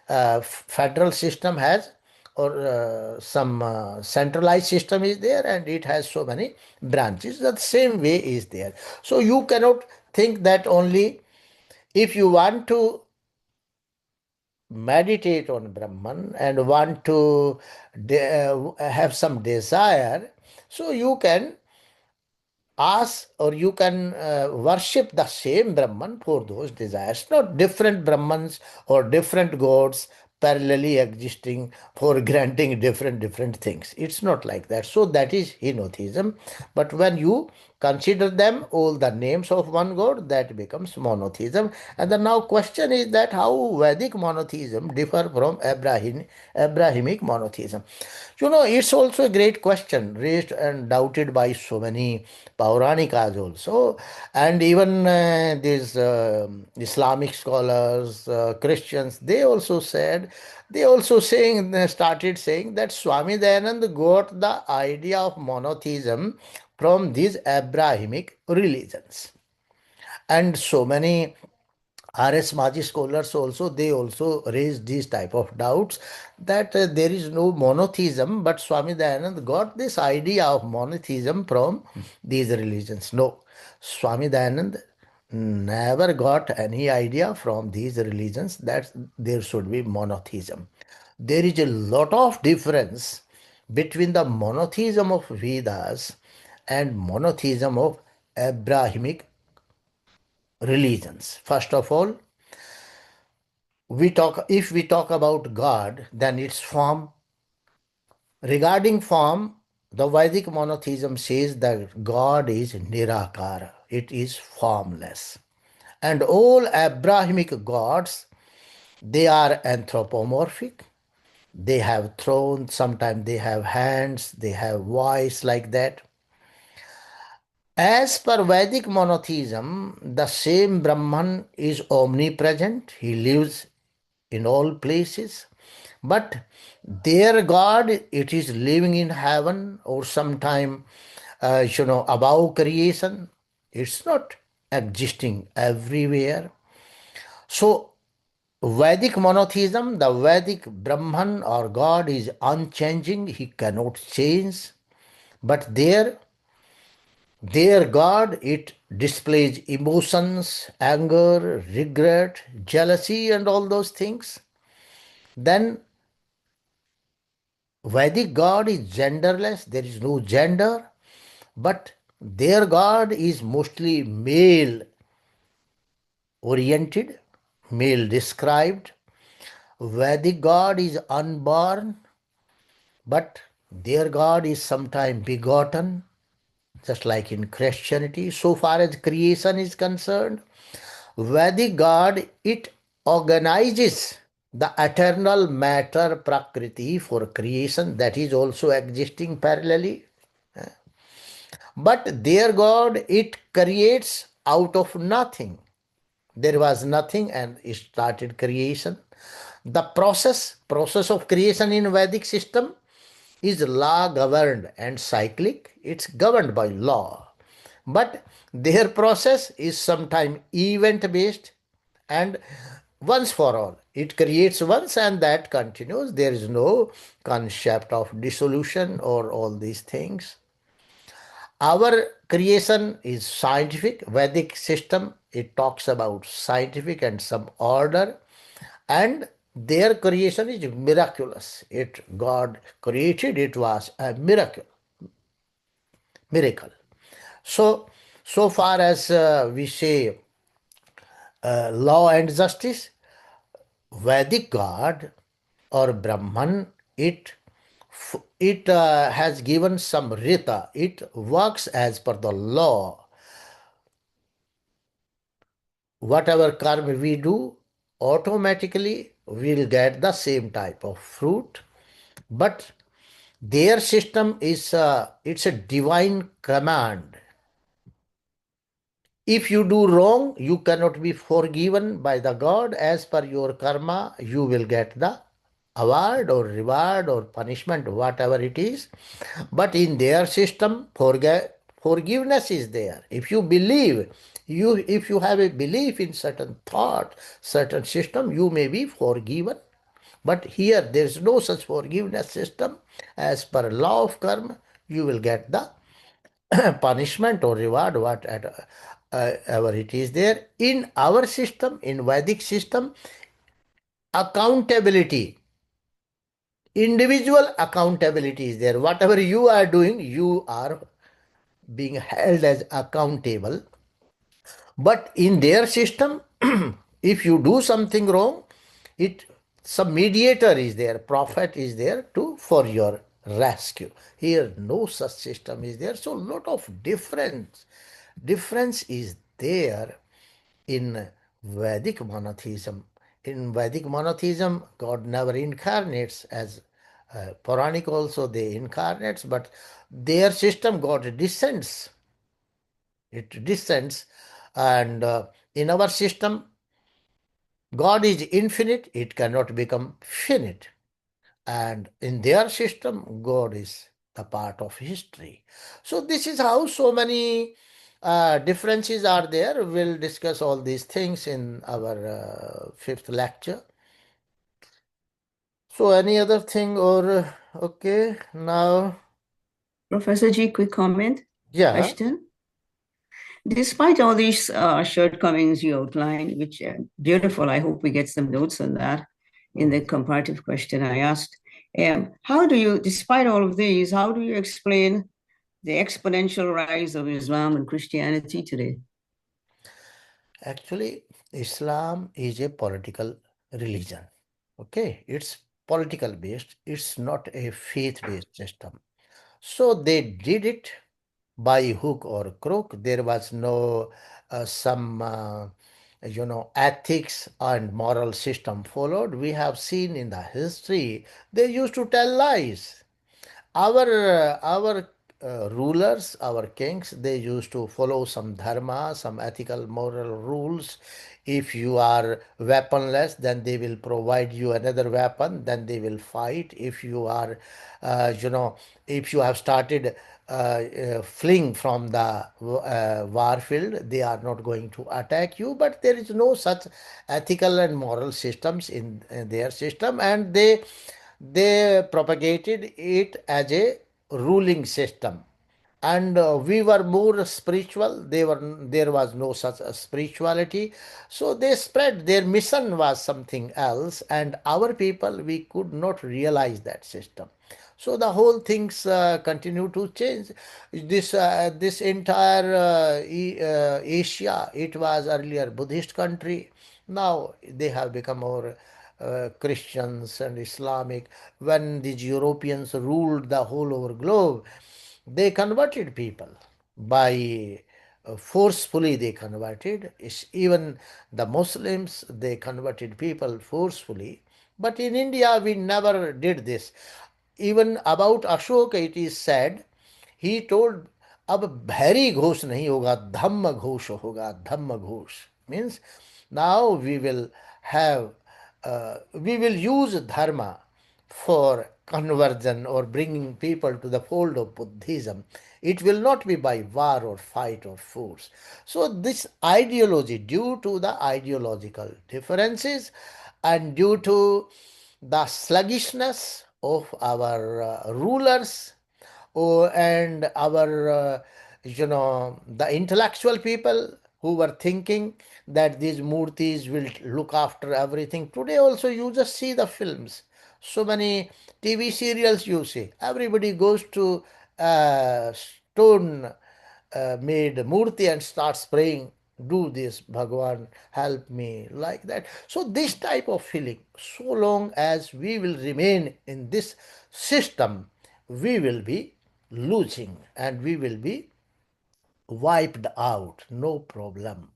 federal system has, or some centralized system is there, and it has so many branches. The same way is there. So you cannot think that only if you want to meditate on Brahman and want to have some desire, so you can ask, or you can worship the same Brahman for those desires, not different Brahmans or different gods parallelly existing for granting different things. It's not like that. So that is henotheism. But when you consider them all the names of one god, that becomes monotheism. And the now question is that how Vedic monotheism differ from Abrahamic monotheism. It's also a great question raised and doubted by so many Pauranikas also, and even these Islamic scholars, Christians, they also started saying that Swami Dayanand got the idea of monotheism from these Abrahamic religions. And so many RS Maji scholars also, they also raise these type of doubts that there is no monotheism, but Swami Dayanand got this idea of monotheism from these religions. No, Swami Dayanand never got any idea from these religions that there should be monotheism. There is a lot of difference between the monotheism of Vedas and monotheism of Abrahamic religions. First of all, if we talk about God, then it's form. Regarding form, the Vedic monotheism says that God is nirakara, it is formless. And all Abrahamic gods, they are anthropomorphic. They have thrones, sometimes they have hands, they have voice, like that. As per Vedic monotheism, the same Brahman is omnipresent. He lives in all places. But their God, it is living in heaven, or sometime, above creation. It's not existing everywhere. So, Vedic monotheism, the Vedic Brahman or God is unchanging. He cannot change. But their God, it displays emotions, anger, regret, jealousy, and all those things. Then Vedic God is genderless, there is no gender, but their God is mostly male oriented, male described. Vedic God is unborn, but their God is sometimes begotten, just like in Christianity. So far as creation is concerned, Vedic God, it organizes the eternal matter Prakriti for creation, that is also existing parallelly. But their God, it creates out of nothing. There was nothing and it started creation. The process of creation in Vedic system is law governed and cyclic. It's governed by law. But their process is sometimes event based and once for all. It creates once and that continues. There is no concept of dissolution or all these things. Our creation is scientific. Vedic system, it talks about scientific and some order. And Their creation is miraculous. God created, it was a miracle. So far as we say law and justice, Vedic God or Brahman, it has given some rita. It works as per the law. Whatever karma we do, automatically we'll get the same type of fruit. But their system is it's a divine command. If you do wrong, you cannot be forgiven by the God. As per your karma, you will get the award or reward or punishment, whatever it is. But in their system, forgiveness is there. If you believe, if you have a belief in certain thought, certain system, you may be forgiven. But here there is no such forgiveness system. As per law of karma, you will get the punishment or reward, whatever it is there. In our system, in Vedic system, accountability, individual accountability is there. Whatever you are doing, you are being held as accountable. But in their system, if you do something wrong, it some mediator is there, prophet is there for your rescue. Here no such system is there. So lot of difference is there in Vedic monotheism. In Vedic monotheism, God never incarnates. As Puranic also they incarnates, but their system God descends. It descends, and in our system, God is infinite, it cannot become finite. And in their system, God is the part of history. So this is how so many differences are there. We'll discuss all these things in our fifth lecture. So any other thing or okay, now. Professor G, quick comment? Yeah. Question? Despite all these shortcomings you outlined, which are beautiful, I hope we get some notes on that in the comparative question I asked. How do you, despite all of these, how do you explain the exponential rise of Islam and Christianity today? Actually, Islam is a political religion. Okay, it's political based, it's not a faith based system. So they did it by hook or crook. There was no some ethics and moral system followed. We have seen in the history they used to tell lies. Our rulers, our kings, they used to follow some dharma, some ethical moral rules. If you are weaponless, then they will provide you another weapon, then they will fight. If you are if you have started fleeing from the war field, they are not going to attack you. But there is no such ethical and moral systems in their system, and they propagated it as a ruling system. And we were more spiritual. There was no such spirituality. So they spread, their mission was something else, and our people, we could not realize that system. So the whole things continue to change. This entire Asia, it was earlier Buddhist country. Now they have become more Christians and Islamic. When these Europeans ruled the whole over globe, they converted people by forcefully. They converted. Even the Muslims, they converted people forcefully. But in India, we never did this. Even about Ashoka, it is said, he told, अब भैरी घोष नहीं होगा, धम्म घोष होगा. धम्म Ghosh means now we will use dharma for conversion or bringing people to the fold of Buddhism. It will not be by war or fight or force. So this ideology, due to the ideological differences and due to the sluggishness of our rulers, and our the intellectual people who were thinking that these murtis will look after everything. Today also you just see the films. So many TV serials you see. Everybody goes to stone made murti and starts praying, do this, Bhagwan, help me, like that. So this type of feeling, so long as we will remain in this system, we will be losing and we will be wiped out, no problem.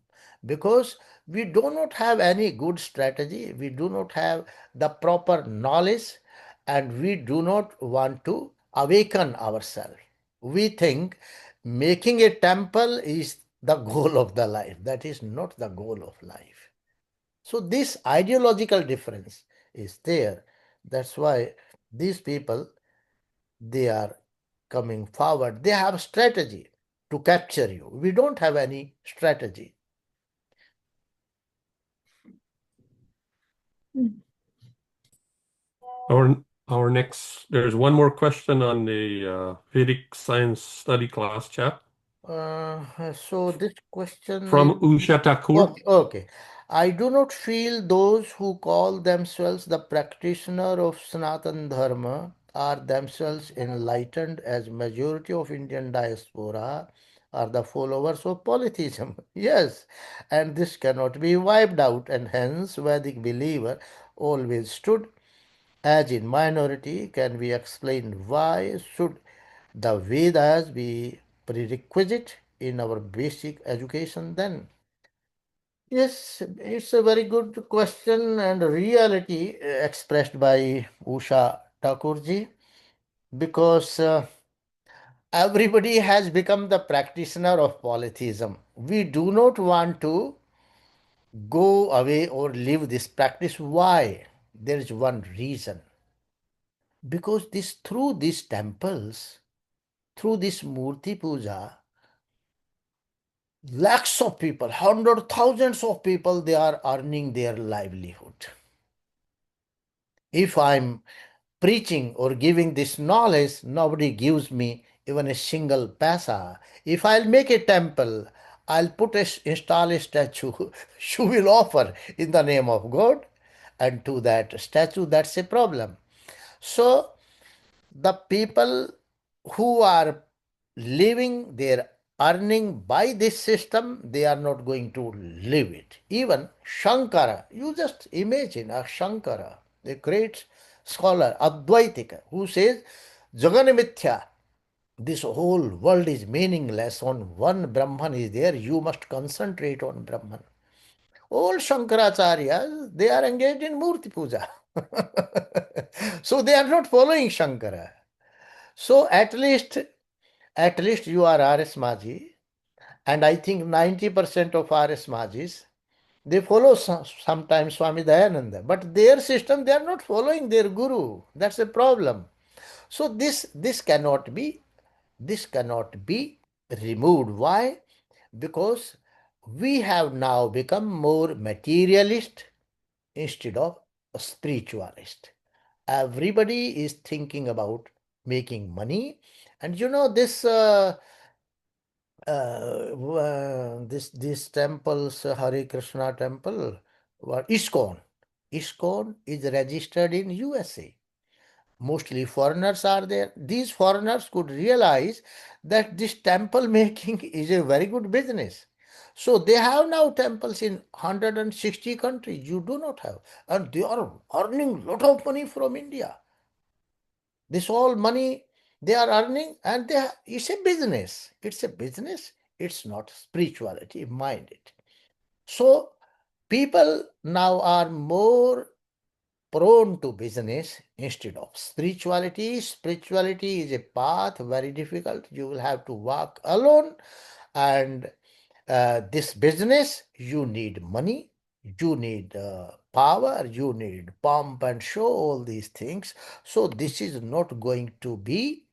Because we do not have any good strategy, we do not have the proper knowledge, and we do not want to awaken ourselves. We think making a temple is the goal of the life. That is not the goal of life. So, this ideological difference is there. That's why these people, they are coming forward. They have strategy to capture you. We don't have any strategy. There's one more question on the Vedic Science study class chat So this question from is Usha Thakur. okay. I do not feel those who call themselves the practitioner of Sanatan Dharma are themselves enlightened, as majority of Indian diaspora are the followers of polytheism. Yes, and this cannot be wiped out, and hence Vedic believer always stood as in minority. Can we explain why should the Vedas be prerequisite in our basic education then? Yes, it's a very good question and reality expressed by Usha Thakurji, because everybody has become the practitioner of polytheism. We do not want to go away or leave this practice. Why? There is one reason. Because this through these temples, through this Murti Puja, lakhs of people, hundred thousands of people, they are earning their livelihood. If I'm preaching or giving this knowledge, nobody gives me even a single paisa. If I'll make a temple, I'll install a statue, you will offer in the name of God, and to that statue, that's a problem. So the people who are living their earning by this system, they are not going to live it. Even Shankara, you just imagine a Shankara, a great scholar, Advaitika, who says Jaganamithya, this whole world is meaningless, on one Brahman is there, you must concentrate on Brahman. All Shankaracharyas, they are engaged in Murti Puja. So they are not following Shankara. So at least you are RS Maji, and I think 90% of RS Majis, they follow sometimes Swami Dayananda, but their system, they are not following their guru. That's a problem. So this cannot be removed. Why? Because we have now become more materialist instead of a spiritualist. Everybody is thinking about making money, and this this temples, Hare Krishna temple, what ISKCON is registered in USA. Mostly foreigners are there. These foreigners could realize that this temple making is a very good business. So they have now temples in 160 countries. You do not have. And they are earning lot of money from India. This all money they are earning, and it's a business. It's a business. It's not spirituality. Mind it. So people now are more prone to business instead of spirituality. Spirituality is a path very difficult. You will have to walk alone, and this business, you need money, you need power, you need pomp and show, all these things. So this is not going to be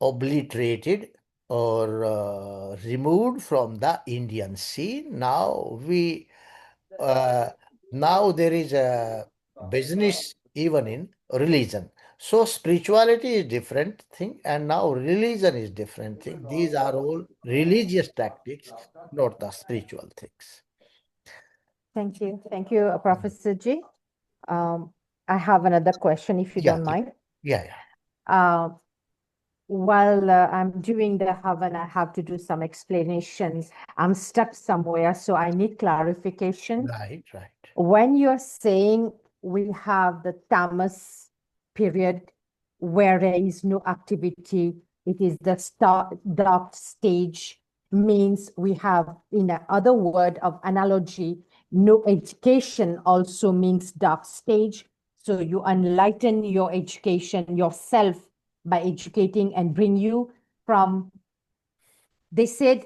obliterated or removed from the Indian scene. Uh, now there is a business even in religion. So spirituality is different thing, and now religion is different thing. These are all religious tactics, not the spiritual things. Thank you. Thank you, Professor G. I have another question, if you Yeah, don't mind. yeah. Uh, while I'm doing the Havan, I have to do some explanations. I'm stuck somewhere, so I need clarification. Right. When you're saying we have the tamas period where there is no activity, it is the dark stage, means we have, in the other word of analogy, no education also means dark stage. So you enlighten your education yourself by educating and bring you from, they said,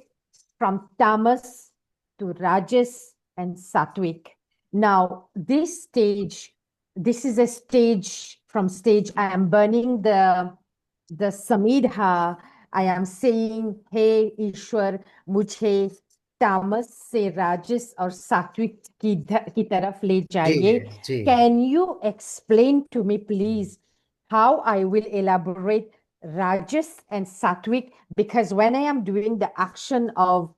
from tamas to rajas and sattvic. Now, this stage, this is a stage, from stage I am burning the samidha. I am saying, hey Ishwar, मुझे तामस से राजस और सात्विक की तरफ ले जाइए. जी. Can you explain to me, please, how I will elaborate rajas and sattvic? Because when I am doing the action of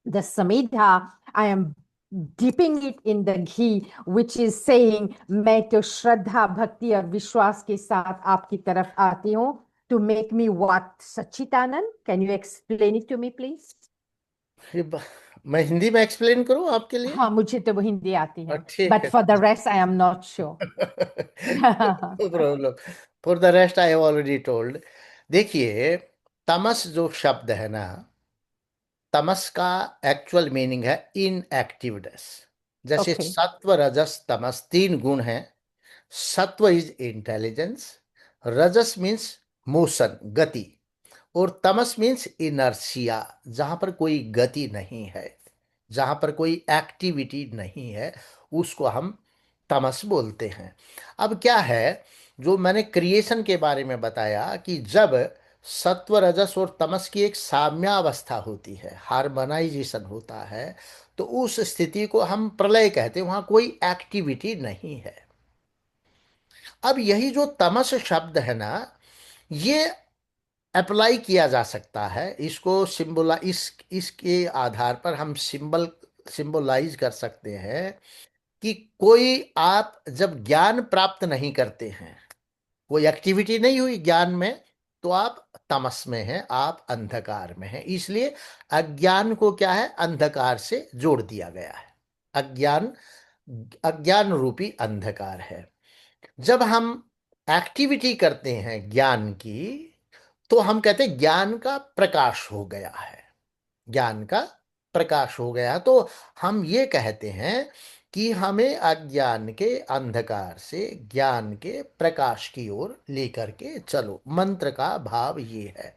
the samidha, I am dipping it in the ghee, which is saying, मैं तो श्रद्धा भक्ति और विश्वास के साथ आपकी तरफ आती हूँ, to make me what, Sachitanand? Can you explain it to me, please? मैं हिंदी में एक्सप्लेन करूं आपके लिए? हाँ, मुझे तो वो हिंदी आती है. ठीक But है. for the rest, I am not sure. No problem. For the rest, I have already told. देखिए, तमस जो शब्द है ना, तमस का एक्चुअल मीनिंग है इनएक्टिवनेस. जैसे Okay. सत्व रजस तमस 3 गुण हैं. सत्व इज इंटेलिजेंस, रजस मीन्स मोशन, गति, और तमस मीन्स इनर्शिया, जहां पर कोई गति नहीं है, जहां पर कोई एक्टिविटी नहीं है, उसको हम तमस बोलते हैं. अब क्या है, जो मैंने क्रिएशन के बारे में बताया कि जब सत्व रजस और तमस की एक साम्यावस्था होती है, हार्मोनाइजेशन होता है, तो उस स्थिति को हम प्रलय कहते हैं. वहां कोई एक्टिविटी नहीं है. अब यही जो तमस शब्द है ना, ये अप्लाई किया जा सकता है. इसको इसके आधार पर हम सिंबलाइज कर सकते हैं कि कोई, आप जब ज्ञान प्राप्त नहीं करते हैं, कोई एक्टिविटी नहीं हुई ज्ञान में, तो आप तमस में हैं, आप अंधकार में हैं. इसलिए अज्ञान को क्या है, अंधकार से जोड़ दिया गया है. अज्ञान रूपी अंधकार है. जब हम एक्टिविटी करते हैं ज्ञान की, तो हम कहते हैं ज्ञान का प्रकाश हो गया है. ज्ञान का प्रकाश हो गया, तो हम ये कहते हैं कि हमें अज्ञान के अंधकार से ज्ञान के प्रकाश की ओर लेकर के चलो. मंत्र का भाव ये है.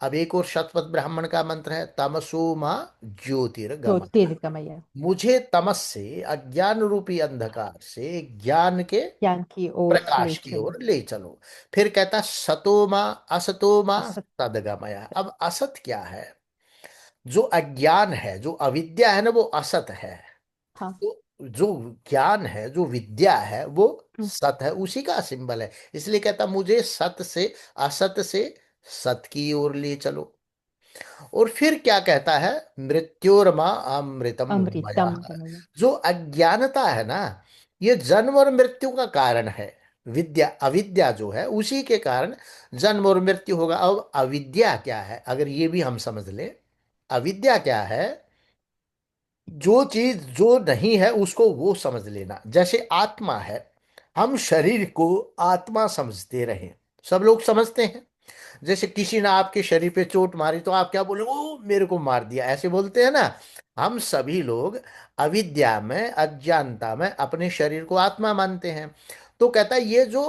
अब एक और शतपथ ब्राह्मण का मंत्र है, तमसो मा ज्योतिर्गमय. ज्योतिर्गमय. मुझे तमस से, अज्ञान रूपी अंधकार से ज्ञान के ज्ञान की ओर प्रकाश ले की चलो. ओर ले चलो. फिर कहता सतोमा असतोमा असत. तदगमय. अब असत क्या है, जो अज्ञान है, जो अविद्या है ना, वो असत है. हाँ. तो जो ज्ञान है, जो विद्या है, वो सत है, उसी का सिंबल है. इसलिए कहता मुझे सत से, असत से सत की ओर ले चलो. और फिर क्या कहता है, मृत्योर्मा अमृतम अमृतम गमयः. गमय. जो अज्ञानता है ना, ये जन्म और मृत्यु का कारण है. विद्या, अविद्या जो है, उसी के कारण जन्म और मृत्यु होगा. अब अविद्या क्या है, अगर ये भी हम समझ ले, अविद्या क्या है, जो चीज जो नहीं है उसको वो समझ लेना. जैसे आत्मा है, हम शरीर को आत्मा समझते रहे, सब लोग समझते हैं. जैसे किसी ने आपके शरीर पे चोट मारी, तो आप क्या बोलेंगे, ओ मेरे को मार दिया, ऐसे बोलते हैं ना. हम सभी लोग अविद्या में, अज्ञानता में अपने शरीर को आत्मा मानते हैं. तो कहता है ये जो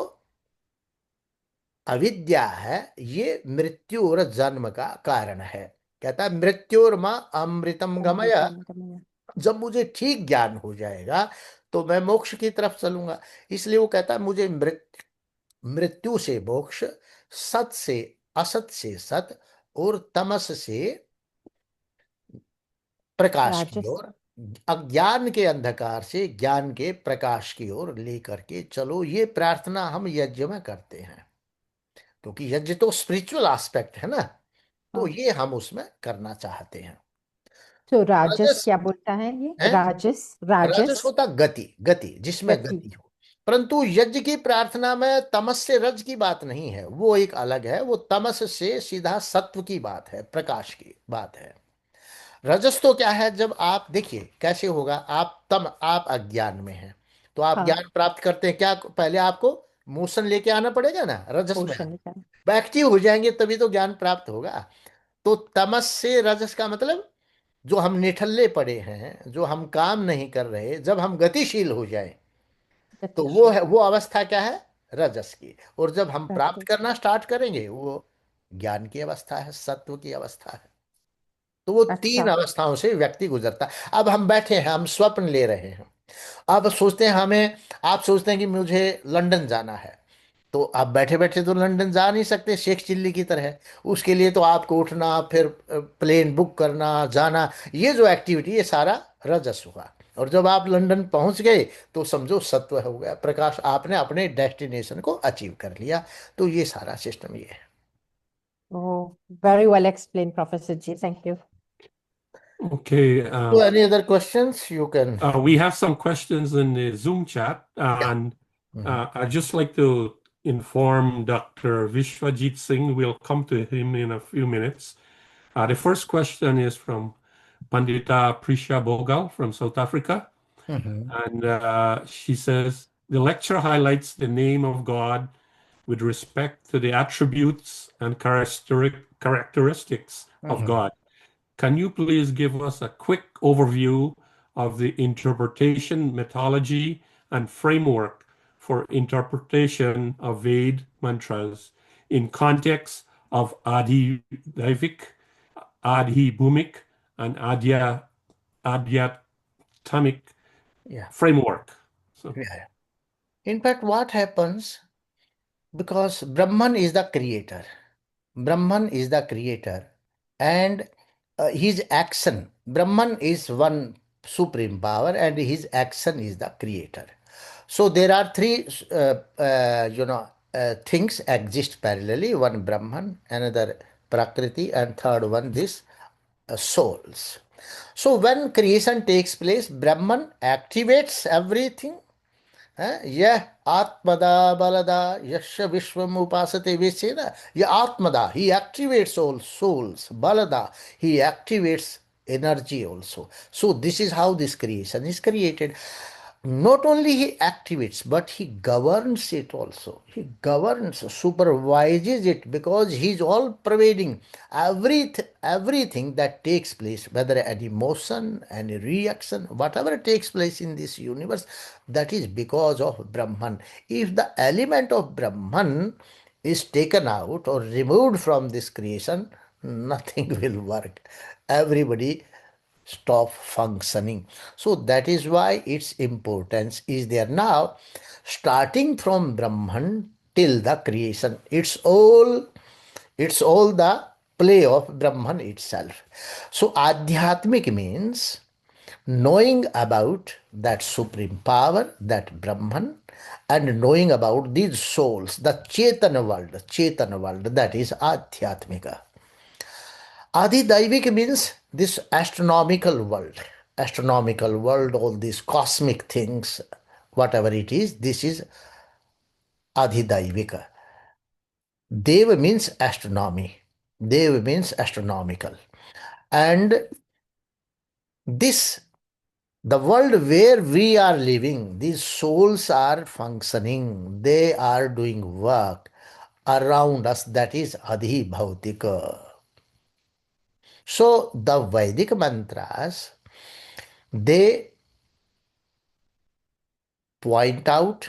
अविद्या है, ये मृत्यु और जन्म का कारण है. कहता है मृत्योर्मा अमृतम गमय. अमृतम गमय. जब मुझे ठीक ज्ञान हो जाएगा, तो मैं मोक्ष की तरफ चलूंगा. इसलिए वो कहता है मुझे मृत्यु से मोक्ष, सत से असत से सत, और तमस से प्रकाश की राजस. ओर अज्ञान के अंधकार से ज्ञान के प्रकाश की ओर लेकर के चलो, ये प्रार्थना हम यज्ञ में करते हैं, क्योंकि यज्ञ तो स्पिरिचुअल एस्पेक्ट है ना, तो हाँ, ये हम उसमें करना चाहते हैं। तो राजस राजस क्या बोलता है ये? है, राजस, राजस राजस होता गति, गति जिसमें गति। गति हो। परंतु यज्ञ की प्रार्थना में तमस से रज की बात नहीं है, वो एक अलग है, वो तमस से सीधा सत्व की बात है, प्रकाश की बात है। रजस तो क्या है, जब आप देखिए कैसे होगा, आप अज्ञान में हैं, तो आप हाँ, ज्ञान प्राप्त करते हैं क्या, पहले आपको मोशन लेके आना पड़ेगा ना, रजस में पोषण का। एक्टिव हो जाएंगे तभी तो ज्ञान प्राप्त होगा। तो तमस से रजस का मतलब, जो हम निठल्ले पड़े हैं, जो हम काम नहीं कर रहे, जब हम गतिशील हो जाए, तो वो गतिशील। है, वो अवस्था क्या है, रजस की। और जब हम प्राप्त राजस। करना स्टार्ट करेंगे, वो ज्ञान की अवस्था है, सत्व की अवस्था है। तो वो तीन अच्छा। अवस्थाओं से व्यक्ति गुजरता है। अब हम बैठे हैं, हम स्वप्न ले रहे हैं, अब सोचते हैं हमें, आप सोचते हैं कि मुझे लंदन जाना है, तो आप बैठे बैठे तो लंदन जा नहीं सकते शेख चिल्ली की तरह, उसके लिए तो आपको उठना, फिर प्लेन बुक करना, जाना, ये जो एक्टिविटी, ये सारा रजस हुआ। और जब आप लंदन पहुंच गए, तो समझो सत्व हो गया, प्रकाश, आपने अपने डेस्टिनेशन को अचीव कर लिया। तो ये सारा सिस्टम ये है। Oh, very well explained, Professor G. Thank you. Okay. So any other questions you can. We have some questions in the Zoom chat, Yeah. and Mhm. I'd just like to inform Dr. Vishwajit Singh. We'll come to him in a few minutes. The first question is from Pandita Prisha Bogal from South Africa. Mhm. And she says, the lecture highlights the name of God with respect to the attributes and characteristics of Mhm. God. Can you please give us a quick overview of the interpretation methodology and framework for interpretation of Ved mantras in context of Adi Daivik, Adi Bhumik, and Adhyatamic Yeah. framework? So, Yeah. In fact, what happens, because Brahman is the creator. Brahman is the creator, and his action, Brahman is one supreme power, and his action is the creator. So there are three, things exist parallelly: one Brahman, another Prakriti, and third one this souls. So when creation takes place, Brahman activates everything. यह आत्मदा बलदा यश विश्वम उपासते, we say that यह आत्मदा, he activates all souls, balada, he activates energy also. So this is how this creation is created. Not only he activates, but he governs it also. He governs, supervises it, because he is all pervading everything that takes place, whether an emotion, any reaction, whatever takes place in this universe, that is because of Brahman. If the element of Brahman is taken out or removed from this creation, nothing will work. Everybody stop functioning. So that is why its importance is there. Now, starting from Brahman till the creation, it's all the play of Brahman itself. So Adhyatmic means knowing about that supreme power, that Brahman, and knowing about these souls, the Chetana world, that is Adhyatmika. Adhidaivik means this astronomical world, all these cosmic things, whatever it is, this is Adhidaivika. Dev means astronomy. Dev means astronomical. And this, the world where we are living, these souls are functioning, they are doing work around us, that is Adhi Bhautika. So the Vedic mantras, they point out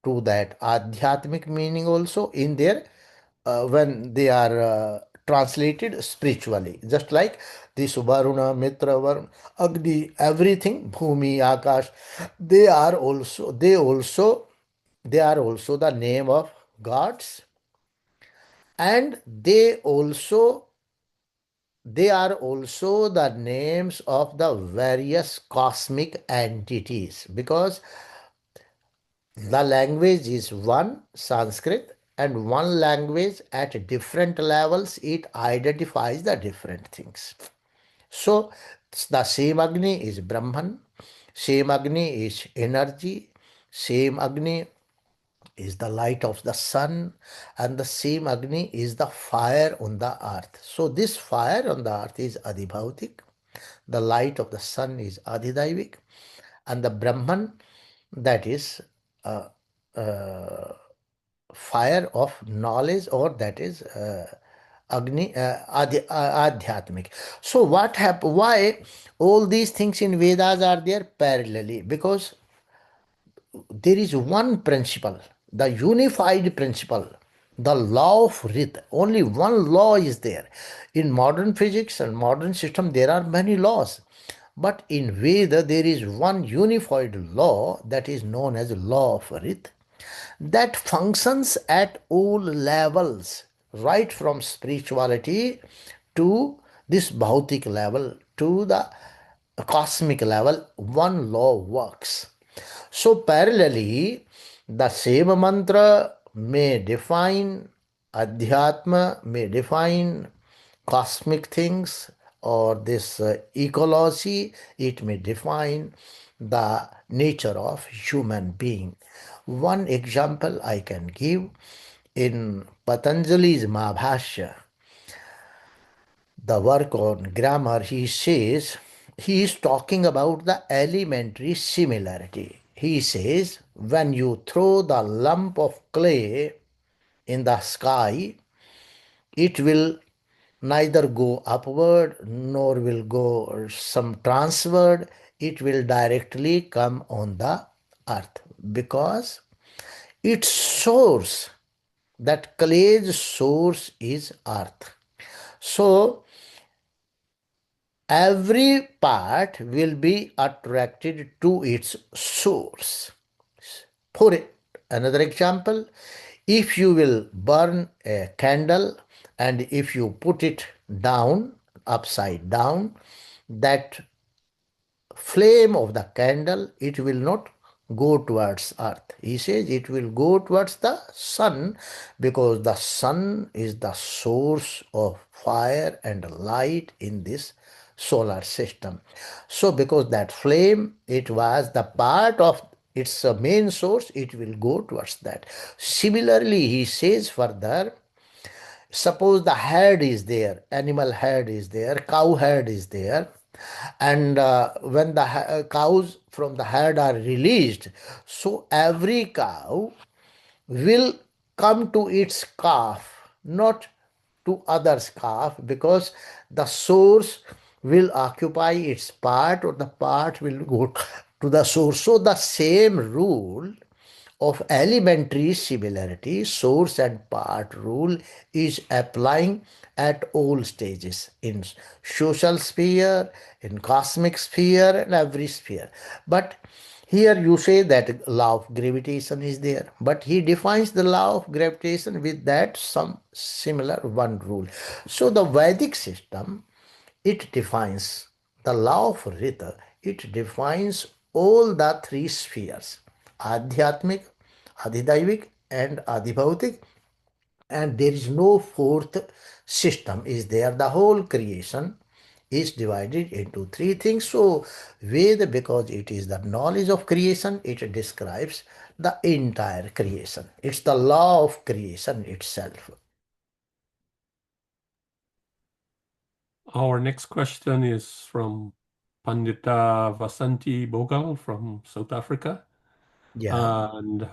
to that adhyatmic meaning also in their, when they are translated spiritually, just like the Subaruna, Mitra, Varun, Agni, everything, Bhumi, Akash, they are also the name of gods, and they also they are also the names of the various cosmic entities, because the language is one, Sanskrit, and one language at different levels, it identifies the different things. So the same Agni is Brahman, same Agni is energy, same Agni is the light of the sun, and the same Agni is the fire on the earth. So this fire on the earth is Adhibhautik, the light of the sun is Adhidaivik, and the Brahman, that is uh, uh, fire of knowledge, or that is Agni, Adhyatmic. So what happened? Why all these things in Vedas are there parallelly? Because there is one principle, the unified principle, the law of Rit. Only one law is there. In modern physics and modern system, there are many laws. But in Veda, there is one unified law that is known as law of Rit, that functions at all levels, right from spirituality to this bhautik level, to the cosmic level. One law works. So parallelly, the same mantra may define adhyatma, may define cosmic things, or this ecology, it may define the nature of human being. One example I can give, in Patanjali's Mahabhashya, the work on grammar, he says, he is talking about the elementary similarity. He says, when you throw the lump of clay in the sky, it will neither go upward nor will go some transward. It will directly come on the earth, because its source, that clay's source, is earth. So every part will be attracted to its source. For another example, if you will burn a candle and if you put it down, upside down, that flame of the candle, it will not go towards earth. He says it will go towards the sun, because the sun is the source of fire and light in this solar system. So because that flame, it was the part of its main source, it will go towards that. Similarly, he says further, suppose the head is there, animal head is there, cow head is there, and when the cows from the herd are released, so every cow will come to its calf, not to other's calf, because the source will occupy its part, or the part will go to the source. So the same rule of elementary similarity, source and part rule, is applying at all stages, in social sphere, in cosmic sphere, and every sphere. But here you say that law of gravitation is there, but he defines the law of gravitation with that some similar one rule. So the Vedic system, it defines the law of Rita, it defines all the three spheres: Adhyatmic, Adhidaivik, and Adhibhautik, and there is no fourth system is there. The whole creation is divided into three things. So Veda, because it is the knowledge of creation, it describes the entire creation. It's the law of creation itself. Our next question is from Pandita Vasanti Bogal from South Africa. Yeah. And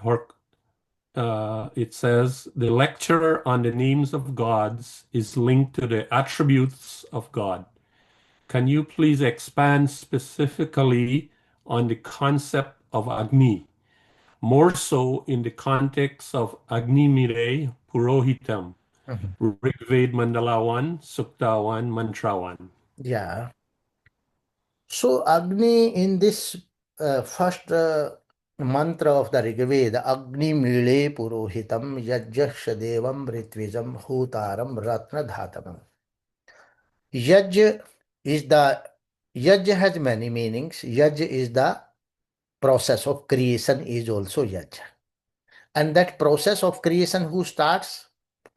it says, the lecture on the names of gods is linked to the attributes of God. Can you please expand specifically on the concept of Agni, more so in the context of Agni Mire Purohitam, Rigved Mandala 1, Sukta 1, Mantra 1? Yeah. So Agni, in this first mantra of the Rigveda, Agni Mile Purohitam Yajyasya Devam Ritvijam Hutaram Ratna Dhatamam. Yaj is the Yaj has many meanings. Yaj is the process of creation is also Yaj. And that process of creation, who starts?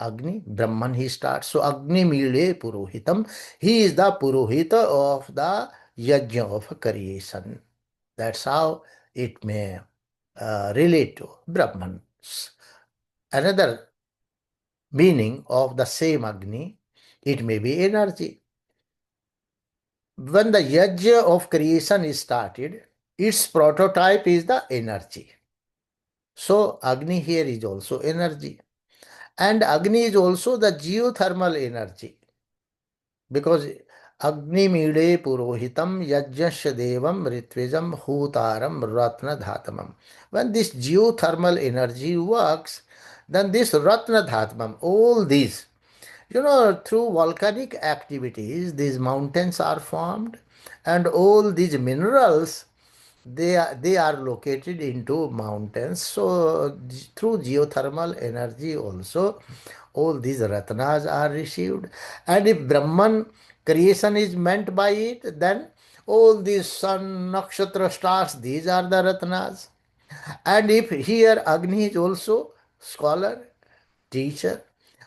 Agni, Brahman, he starts. So Agni Mile Purohitam, he is the Purohita of the Yajna of creation. That's how it may relate to Brahman. Another meaning of the same Agni, it may be energy. When the Yajna of creation is started, its prototype is the energy. So Agni here is also energy. And Agni is also the geothermal energy, because Agni Mide Purohitam Yajnasya Devam Ritvijam Hutaram Ratna Dhatamam. When this geothermal energy works, then this Ratna Dhatamam, all these, through volcanic activities, these mountains are formed, and all these minerals, they are located into mountains. So through geothermal energy also all these ratnas are received. And if Brahman creation is meant by it, then all these sun, nakshatra, stars, these are the ratnas. And if here Agni is also scholar, teacher.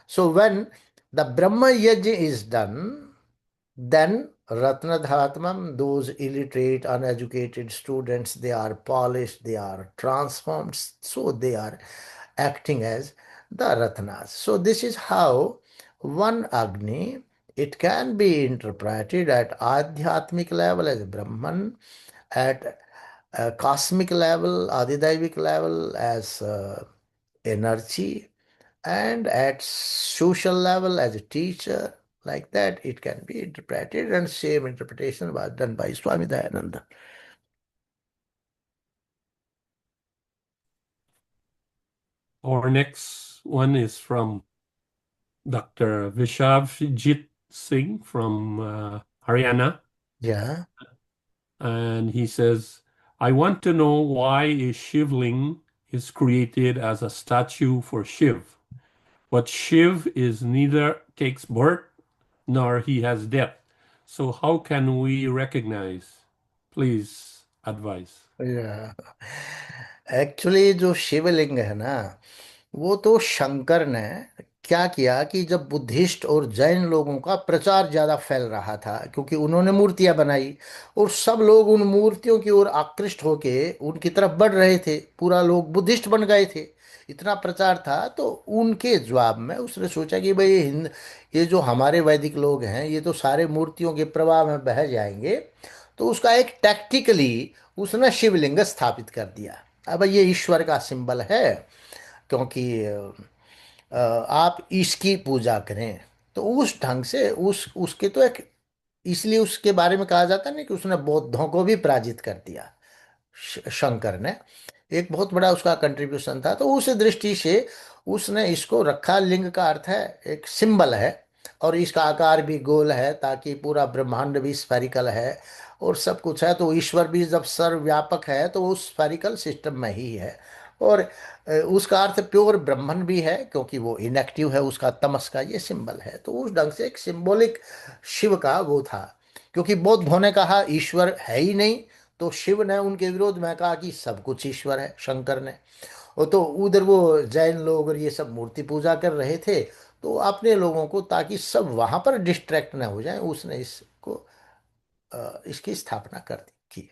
So when the Brahma Yajna is done, then Ratnadhatmam, those illiterate, uneducated students, they are polished, they are transformed, so they are acting as the Ratnas. So this is how one Agni, it can be interpreted at Adhyatmic level as Brahman, at cosmic level, Adidaivic level as energy, and at social level as a teacher. Like that it can be interpreted, and same interpretation was done by Swami Dayananda. Our next one is from Dr. Vishavjit Singh from Haryana. Yeah. And he says, I want to know why a Shivling is created as a statue for Shiv, but Shiv is neither takes birth nor he has death. So how can we recognize? Please advise. Actually जो शिवलिंग है ना, वो तो शंकर ने क्या किया कि जब बुद्धिस्ट और जैन लोगों का प्रचार ज्यादा फैल रहा था, क्योंकि उन्होंने मूर्तियां बनाई और सब लोग उन मूर्तियों की ओर आकृष्ट होके उनकी तरफ बढ़ रहे थे, पूरा लोग बुद्धिस्ट बन गए थे, इतना प्रचार था। तो उनके जवाब में उसने सोचा कि भाई ये जो हमारे वैदिक लोग हैं, ये तो सारे मूर्तियों के प्रवाह में बह जाएंगे। तो उसका एक टैक्टिकली उसने शिवलिंग स्थापित कर दिया। अब ये ईश्वर का सिंबल है, क्योंकि आप इसकी पूजा करें। तो उस ढंग से उसके तो एक, इसलिए उसके बारे में कहा जाता है ना कि उसने बौद्धों को भी पराजित कर दिया। शंकर ने एक बहुत बड़ा उसका कंट्रीब्यूशन था। तो उस दृष्टि से उसने इसको रखा। लिंग का अर्थ है एक सिंबल है, और इसका आकार भी गोल है, ताकि पूरा ब्रह्मांड भी स्फेरिकल है और सब कुछ है। तो ईश्वर भी जब सर्वव्यापक है तो वो स्फेरिकल सिस्टम में ही है। और उसका अर्थ प्योर ब्रह्मन भी है, क्योंकि वो इनएक्टिव है, उसका तमस का ये सिंबल है। तो उस ढंग से एक सिंबॉलिक शिव का वो था। क्योंकि बौद्धों ने कहा ईश्वर है ही नहीं, तो शिव ने उनके विरोध में कहा कि सब कुछ ईश्वर है, शंकर ने। और तो उधर वो जैन लोग और ये सब मूर्ति पूजा कर रहे थे, तो अपने लोगों को, ताकि सब वहां पर डिस्ट्रैक्ट ना हो जाए, उसने इसको इसकी स्थापना कर दी की।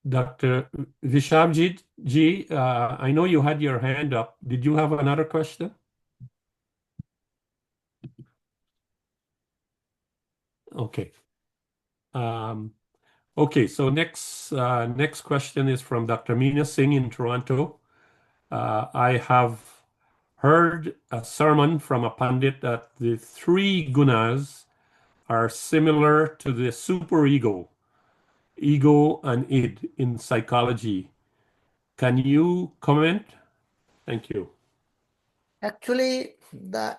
Dr. Vishabjit ji, I know you had your hand up. Did you have another question? Okay. Okay, so next question is from Dr. Meena Singh in Toronto. I have heard a sermon from a pandit that the three gunas are similar to the superego, ego and id in psychology. Can you comment? Thank you. Actually, the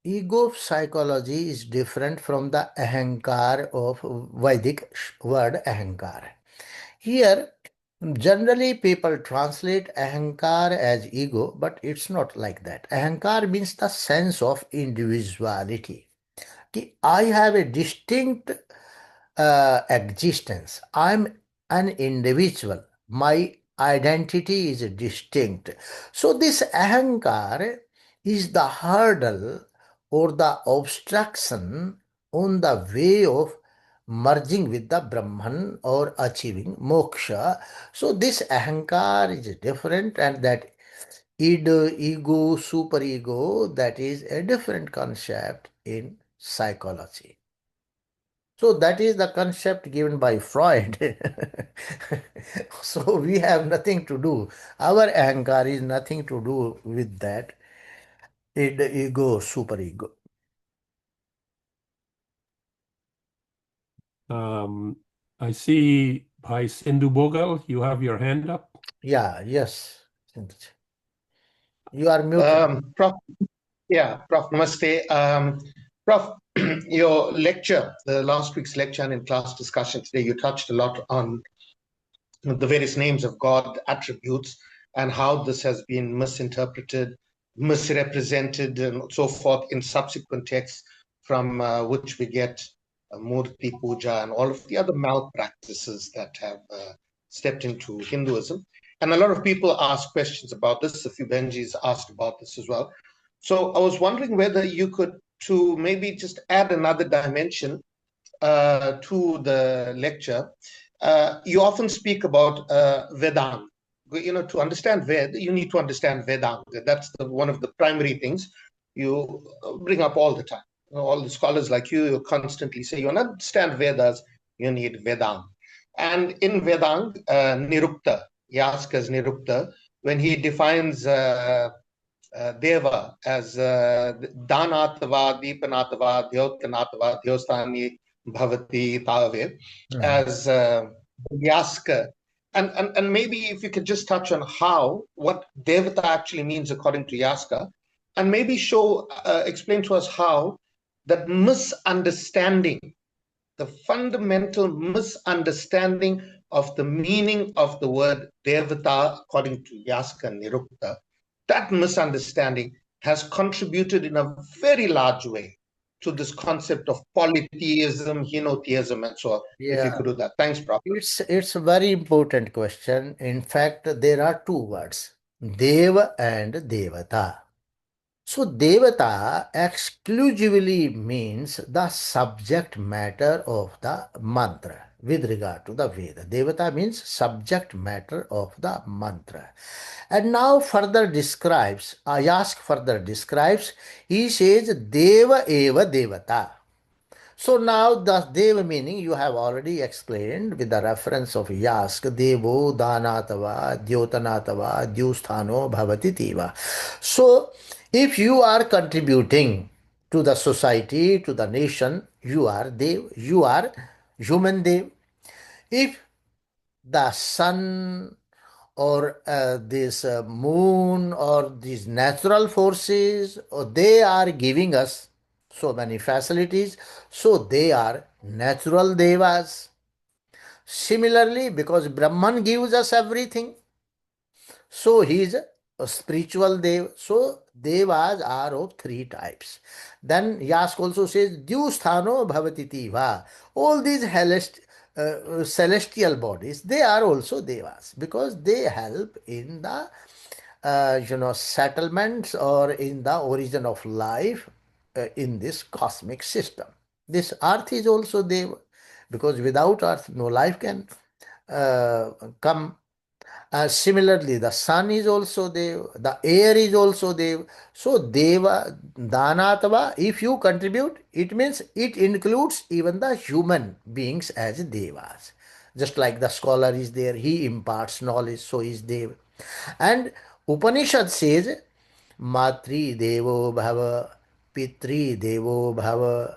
ego psychology is different from the ahankar of Vedic word ahankar. Here, Generally, people translate ahankar as ego, but it's not like that. Ahankar means the sense of individuality. I have a distinct existence. I'm an individual. My identity is distinct. So, this ahankar is the hurdle or the obstruction on the way of merging with the Brahman or achieving moksha. So, this ahankar is different, and that id, ego, superego, that is a different concept in psychology. So that is the concept given by Freud. So we have nothing to do. Our ahankar is nothing to do with that. Id, ego, superego. I see by Sindhu Bogal, you have your hand up. Yeah, yes. You are muted. Prof, Prof, namaste. Prof, your lecture, the last week's lecture and in class discussion today, you touched a lot on the various names of God, attributes, and how this has been misinterpreted, misrepresented, and so forth in subsequent texts from which we get Murti Puja and all of the other malpractices that have stepped into Hinduism. And a lot of people ask questions about this. A few Benjis asked about this as well. So I was wondering whether you could to maybe just add another dimension to the lecture. You often speak about Vedanta. You know, to understand Ved, you need to understand Vedanta. That's one of the primary things you bring up all the time. All the scholars like you constantly say, you understand Vedas, you need Vedanta. And in Vedanta, Nirupta, Yaska's Nirupta, when he defines Deva as Danatava, Deepanatava, Dhyotanatava, Dhyostani, Bhavati, Tave, as Yaska. And maybe if you could just touch on what Devata actually means according to Yaska, and maybe explain to us how that misunderstanding, the fundamental misunderstanding of the meaning of the word Devata according to Yaska and Nirupta, that misunderstanding has contributed in a very large way to this concept of polytheism, henotheism, and so on. Yeah. If you could do that. Thanks, Prof. It's a very important question. In fact, there are two words, Deva and Devata. So Devata exclusively means the subject matter of the mantra with regard to the Veda. Devata means subject matter of the mantra. And now further describes, Ayask further describes, he says Deva eva Devata. So now the Deva meaning you have already explained with the reference of Yask, Devo, Danatava, Dyotanatava, Dyusthano, Bhavati Tiva. So if you are contributing to the society, to the nation, you are Dev, you are human Dev. If the sun or this moon or these natural forces, or they are giving us so many facilities, so they are natural devas. Similarly, because Brahman gives us everything, so he is a spiritual dev. So devas are of three types. Then Yask also says Dyusthano Bhavati Tiva. All these celestial bodies, they are also devas because they help in the settlements or in the origin of life in this cosmic system. This earth is also Deva because without earth no life can come. Similarly, the sun is also Dev, the air is also Dev. So, Deva, Danatava, if you contribute, it means it includes even the human beings as Devas. Just like the scholar is there, he imparts knowledge, so is Dev. And Upanishad says, Matri Devo Bhava, Pitri Devo Bhava,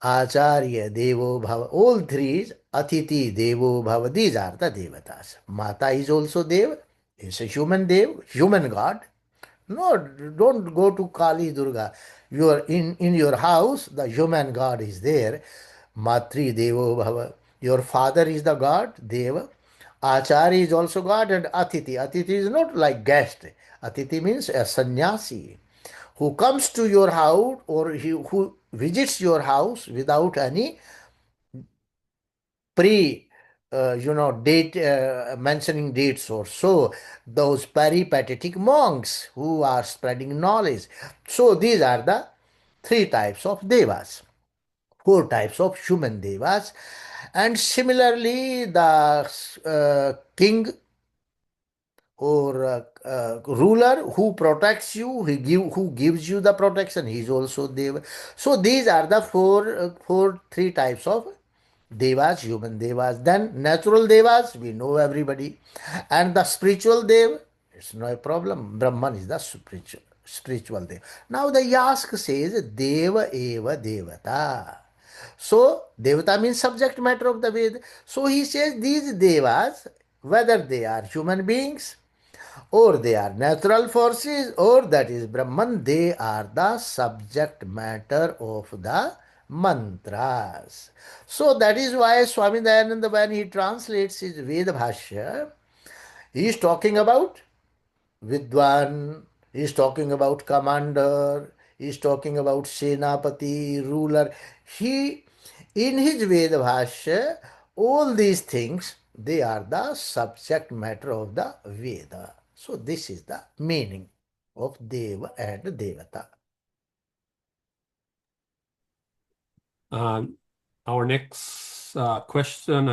Acharya Devo Bhava. All three is Atiti Devo Bhava. These are the Devatas. Mata is also Dev. It's a human Dev, human God. No, don't go to Kali Durga. You are in your house, the human God is there. Matri Devo Bhava. Your father is the God, Deva. Acharya is also God, and Atiti. Atiti is not like guest. Atiti means a sannyasi who comes to your house or who visits your house without any pre date mentioning dates or so, those peripatetic monks who are spreading knowledge. So these are the three types of devas, four types of human devas. And similarly the king or ruler who protects you, who gives you the protection, he is also deva. So these are the three types of devas, human devas. Then natural devas, we know everybody. And the spiritual dev, it's no problem. Brahman is the spiritual dev. Now the Yask says Deva eva devata. So devata means subject matter of the Ved. So he says these devas, whether they are human beings or they are natural forces, or that is Brahman, they are the subject matter of the mantras. So that is why Swami Dayananda, when he translates his Veda Bhashya, he is talking about Vidwan, he is talking about commander, he is talking about Senapati, ruler. He, in his Veda Bhashya, all these things, they are the subject matter of the Veda. So this is the meaning of Deva and Devata. Our next question,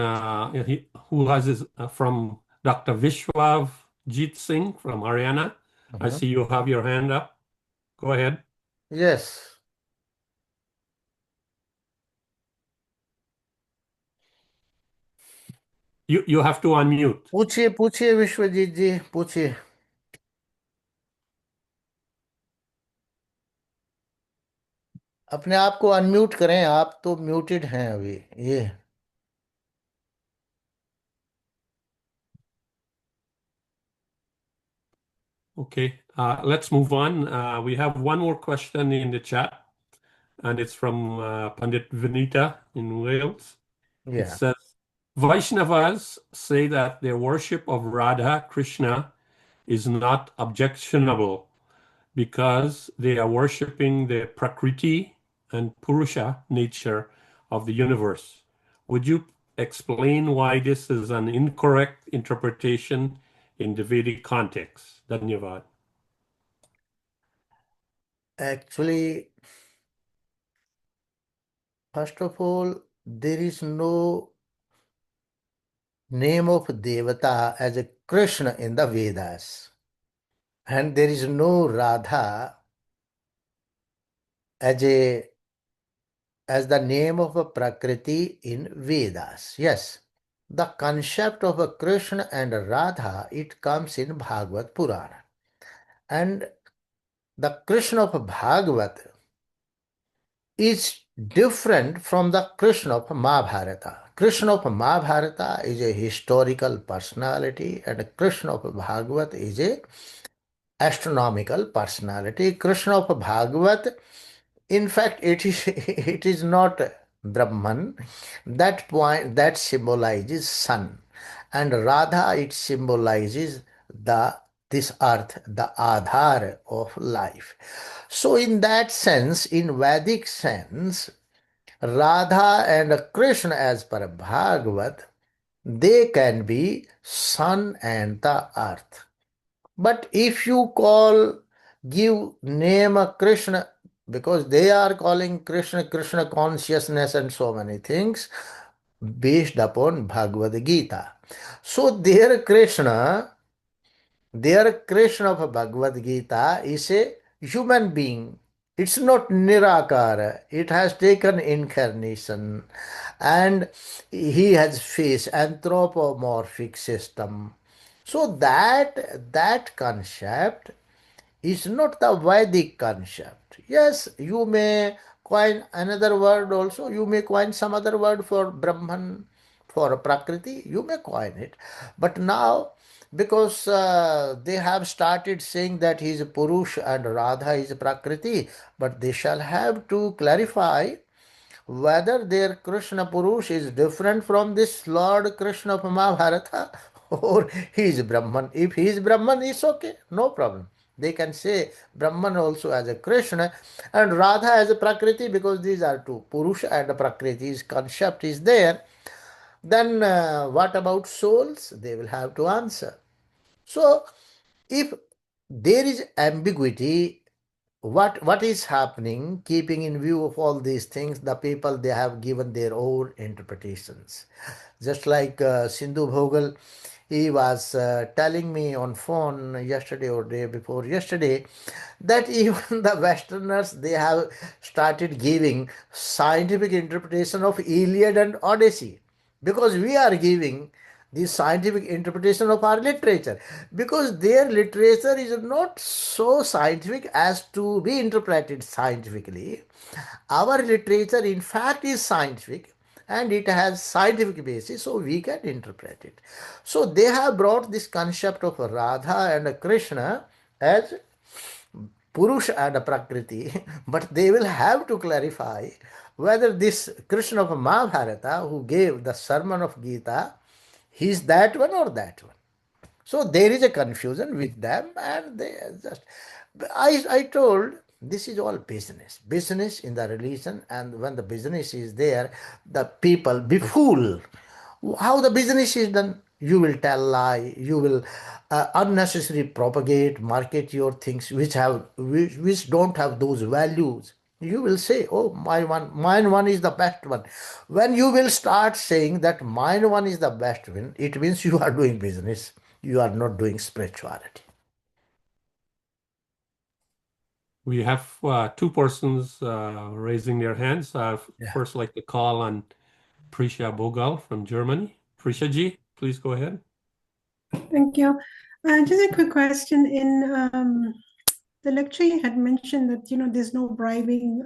who has is from Dr. Vishwav Jeet Singh from Haryana. I see you have your hand up. Go ahead. Yes. You have to unmute. पूछिए विश्वजीत जी, पूछिए. अपने आप को unmute करें, आप तो muted हैं अभी. ये Okay, let's move on. We have one more question in the chat, and it's from Pandit Vinita in Wales. It yeah. says, Vaishnavas say that their worship of Radha Krishna is not objectionable because they are worshiping the Prakriti and Purusha nature of the universe. Would you explain why this is an incorrect interpretation in the Vedic context? Dhanyavad. Actually, first of all, there is no name of Devata as a Krishna in the Vedas. And there is no Radha as the name of a Prakriti in Vedas. Yes, the concept of a Krishna and a Radha, it comes in Bhagavad Purana. And the Krishna of Bhagavad is different from the Krishna of Mahabharata. Krishna of Mahabharata is a historical personality, and Krishna of Bhagavad is a astronomical personality. Krishna of Bhagavad, in fact, it is not Brahman. That point that symbolizes sun, and Radha, it symbolizes this earth, the Adhar of life. So in that sense, in Vedic sense, Radha and Krishna, as per Bhagavad, they can be sun and the earth. But if you give name a Krishna, because they are calling Krishna, Krishna consciousness and so many things based upon Bhagavad Gita. So their Krishna of Bhagavad Gita is a human being. It's not Nirakara. It has taken incarnation and he has faced anthropomorphic system. So that concept is not the Vedic concept. Yes, you may coin another word also. You may coin some other word for Brahman, for Prakriti. You may coin it. But now, because they have started saying that he is Purush and Radha is Prakriti, but they shall have to clarify whether their Krishna Purush is different from this Lord Krishna of Mahabharata or he is Brahman. If he is Brahman, it's okay, no problem. They can say Brahman also as a Krishna and Radha as a Prakriti, because these are two. Purusha and Prakriti's concept is there. Then what about souls? They will have to answer. So if there is ambiguity, what is happening, keeping in view of all these things, the people, they have given their own interpretations. Just like Sindhu Bhogal, he was telling me on phone yesterday or day before yesterday that even the Westerners, they have started giving scientific interpretation of Iliad and Odyssey, because we are giving the scientific interpretation of our literature, because their literature is not so scientific as to be interpreted scientifically. Our literature in fact is scientific, and it has scientific basis, so we can interpret it. So they have brought this concept of Radha and Krishna as Purusha and Prakriti, but they will have to clarify whether this Krishna of Mahabharata, who gave the sermon of Gita, he is that one or that one. So there is a confusion with them, and they just. I told this is all business, business in the religion, and when the business is there, the people be fooled. How the business is done? You will tell lie. You will unnecessarily propagate, market your things which don't have those values. You will say, oh, mine one is the best one. When you will start saying that mine one is the best one, it means you are doing business. You are not doing spirituality. We have two persons raising their hands. Yeah. First, like to call on Prisha Bogal from Germany. Prisha ji, please go ahead. Thank you. Just a quick question. In the lecture, you had mentioned that there's no bribing.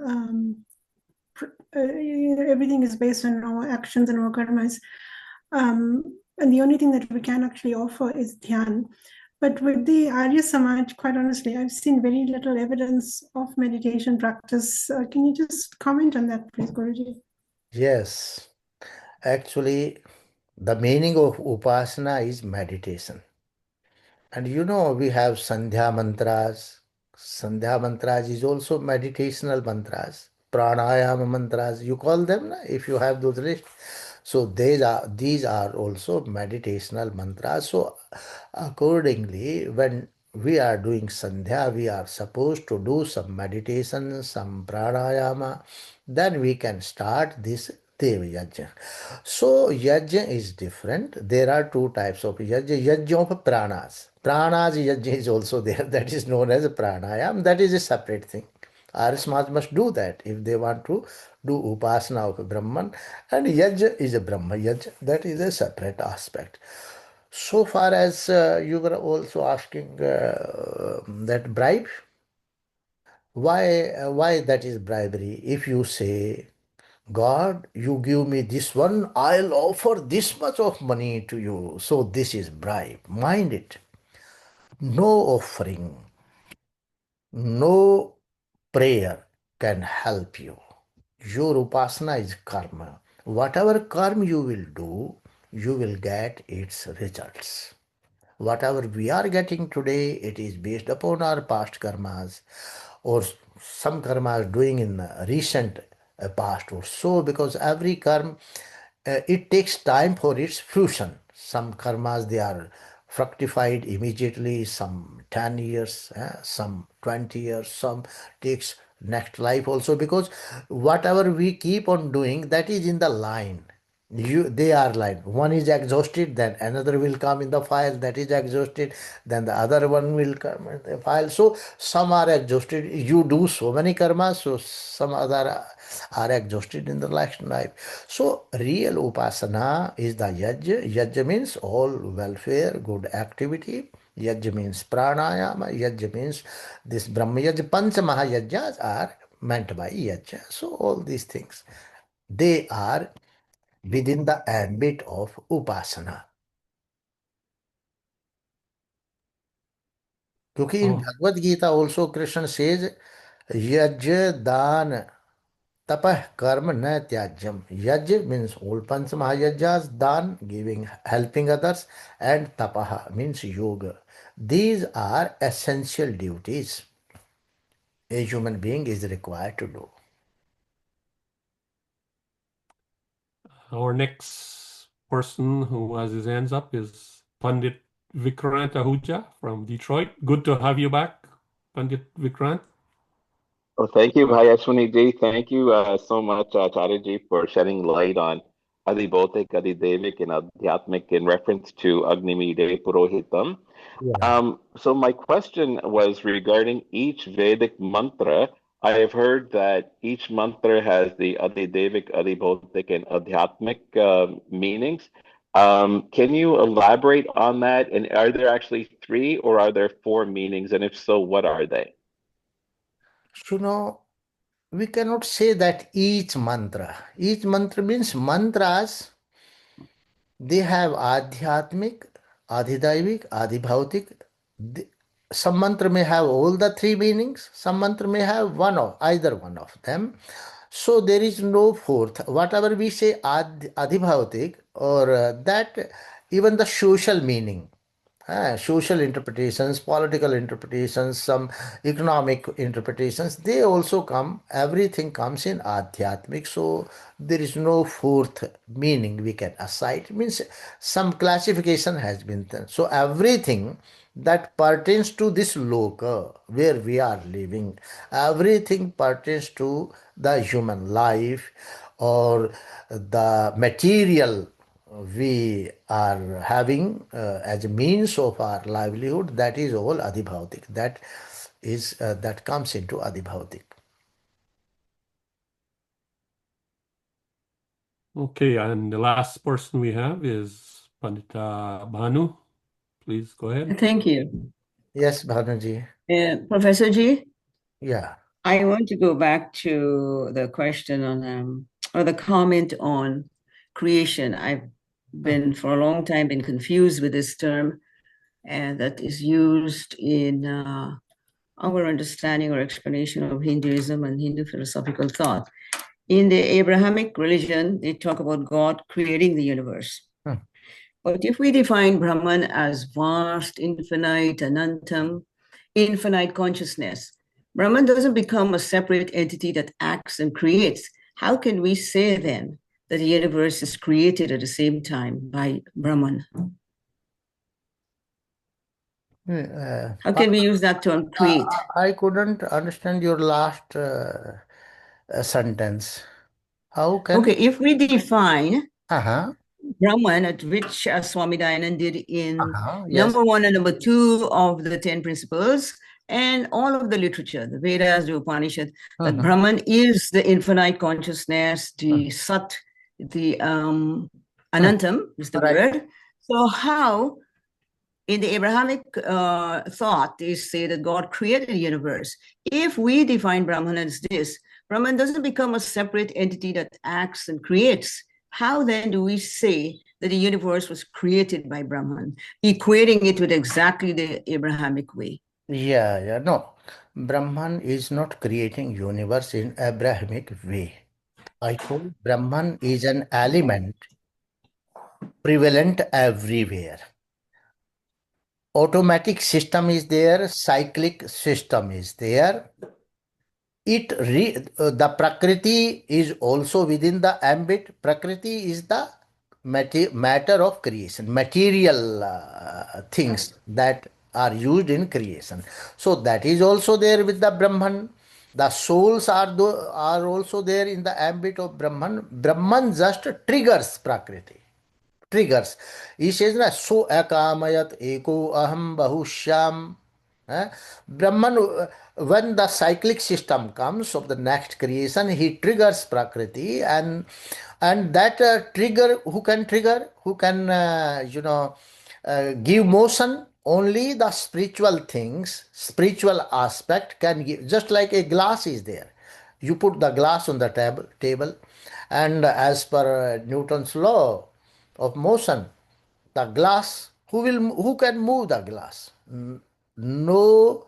Everything is based on our actions and our karmas, and the only thing that we can actually offer is dhyan. But with the Arya Samaj, quite honestly, I've seen very little evidence of meditation practice. Can you just comment on that, please, Guruji? Yes. Actually, the meaning of upasana is meditation. And we have Sandhya mantras. Sandhya mantras is also meditational mantras. Pranayama mantras, you call them, na, if you have those lists. So these are also meditational mantras. So accordingly, when we are doing Sandhya, we are supposed to do some meditation, some pranayama. Then we can start this Dev Yajna. So yajna is different. There are two types of yajna. Yajna of pranas. Pranas yajna is also there. That is known as pranayam. That is a separate thing. Arya Samaj must do that if they want to do upasana of Brahman. And yajna is a Brahma yajna. That is a separate aspect. So far as you were also asking that bribe, why that is bribery? If you say, God, you give me this one, I'll offer this much of money to you. So this is bribe. Mind it. No offering, no prayer can help you. Your upasana is karma. Whatever karma you will do, you will get its results. Whatever we are getting today, it is based upon our past karmas, or some karmas doing in recent past or so, because every karma, it takes time for its fruition. Some karmas, they are fructified immediately, some 10 years, some 20 years, some takes next life also, because whatever we keep on doing, that is in the line. They are like, one is exhausted, then another will come in the file, that is exhausted, then the other one will come in the file. So some are exhausted. You do so many karmas, so some other are exhausted in the last life. So real upasana is the yajna. Yajna means all welfare, good activity. Yajna means pranayama. Yajna means this Brahma yajna. Pancha mahayajnas are meant by yajna. So all these things, they are within the ambit of upasana. क्योंकि in Oh, Bhagavad Gita also Krishna says yajna dan Tapah karma na tyajyam. Yajya means old Panchamahayajas, dan giving, helping others, and tapaha means yoga. These are essential duties a human being is required to do. Our next person who has his hands up is Pandit Vikrant Ahuja from Detroit. Good to have you back, Pandit Vikrant. Oh, thank you, Bhai Ashwini ji. Thank you so much, Acharya ji, for shedding light on Adibautik, Adidevik, and Adhyatmik in reference to Agnimide Purohitam. Yeah. So my question was regarding each Vedic mantra. I have heard that each mantra has the Adidevik, Adibautik, and Adhyatmik meanings. Can you elaborate on that? And are there actually three or are there four meanings? And if so, what are they? You know, we cannot say that each mantra. Each mantra means mantras, they have Adhyatmik, Adhidaivik, Adhibhautik. Some mantra may have all the three meanings, some mantra may have one of either one of them. So there is no fourth. Whatever we say Adhibhautik or that, even the social meaning, social interpretations, political interpretations, some economic interpretations, they also come, everything comes in Adhyatmic. So there is no fourth meaning we can assign. It means some classification has been done. So everything that pertains to this loka where we are living, everything pertains to the human life or the material we are having as a means of our livelihood. That is all adhibhautik. That is that comes into adhibhautik. Okay, and the last person we have is Pandita Bhanu. Please go ahead. Thank you. Yes, Bhanuji. Professor G, Yeah. I want to go back to the question on, or the comment on creation. I've been for a long time been confused with this term, and that is used in our understanding or explanation of Hinduism and Hindu philosophical thought. In the Abrahamic religion, they talk about God creating the universe. But if we define Brahman as vast, infinite, anantam, infinite consciousness, Brahman doesn't become a separate entity that acts and creates. How can we say then that the universe is created at the same time by Brahman? How can we use that term, create? I couldn't understand your last sentence. How can? Okay, if we define Uh-huh. Brahman, at which Swami Dayanand did in Yes. number 1 and number 2 of the 10 principles, and all of the literature, the Vedas, the Upanishad, that Brahman is the infinite consciousness, the Sat, the Anantam is the word. So how, in the Abrahamic thought, they say that God created the universe. If we define Brahman as this, Brahman doesn't become a separate entity that acts and creates. How then do we say that the universe was created by Brahman, equating it with exactly the Abrahamic way? Yeah, no. Brahman is not creating universe in Abrahamic way. I told Brahman is an element prevalent everywhere. Automatic system is there, cyclic system is there. The Prakriti is also within the ambit. Prakriti is the matter of creation, material things that are used in creation. So that is also there with the Brahman. The souls are also there in the ambit of Brahman. Brahman just triggers Prakriti. Triggers. He says, so akamayat eko aham bahushyam. Brahman, when the cyclic system comes of the next creation, he triggers Prakriti, and that trigger, who can give motion. Only the spiritual things, spiritual aspect can give. Just like a glass is there, you put the glass on the table, and as per Newton's law of motion, the glass, who can move the glass? No,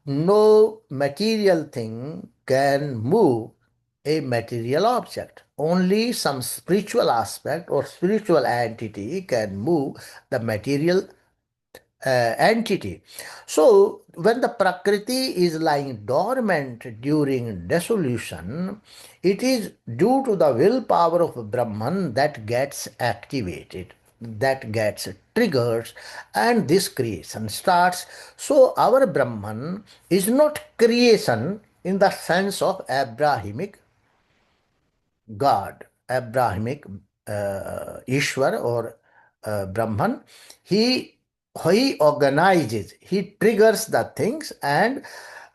no material thing can move a material object. Only some spiritual aspect or spiritual entity can move the material entity. So, when the Prakriti is lying dormant during dissolution, it is due to the willpower of Brahman that gets activated, that gets triggered, and this creation starts. So, our Brahman is not creation in the sense of Abrahamic God, Abrahamic Ishwar or Brahman. He organizes, he triggers the things, and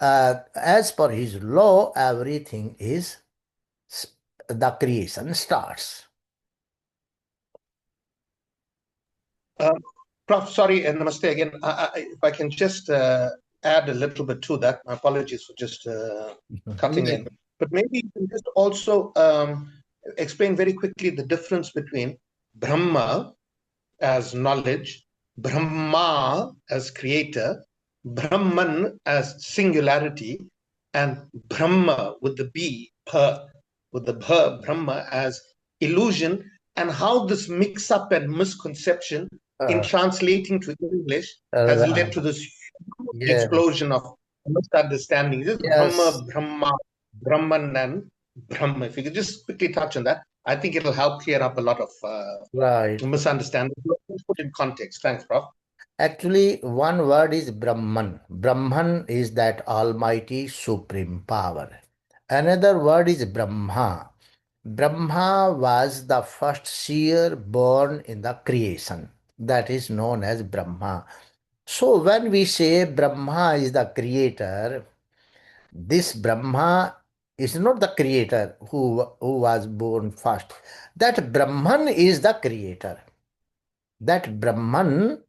as per his law, everything is the creation starts. Prof, sorry, and namaste again. If I can just add a little bit to that, my apologies for just cutting in. But maybe you can just also explain very quickly the difference between Brahma as knowledge, Brahma as creator, Brahman as singularity, and Brahma with the B, with the Brahma as illusion, and how this mix up and misconception in translating to English has led to this explosion of misunderstanding. Just Yes. Brahman, and Brahma. If you could just quickly touch on that, I think it'll help clear up a lot of Right. misunderstanding. Let's put in context. Thanks, Prof. Actually, one word is Brahman. Brahman is that almighty supreme power. Another word is Brahma. Brahma was the first seer born in the creation. That is known as Brahma. So when we say Brahma is the creator, this Brahma is not the creator who was born first. That Brahman is the creator. That Brahman,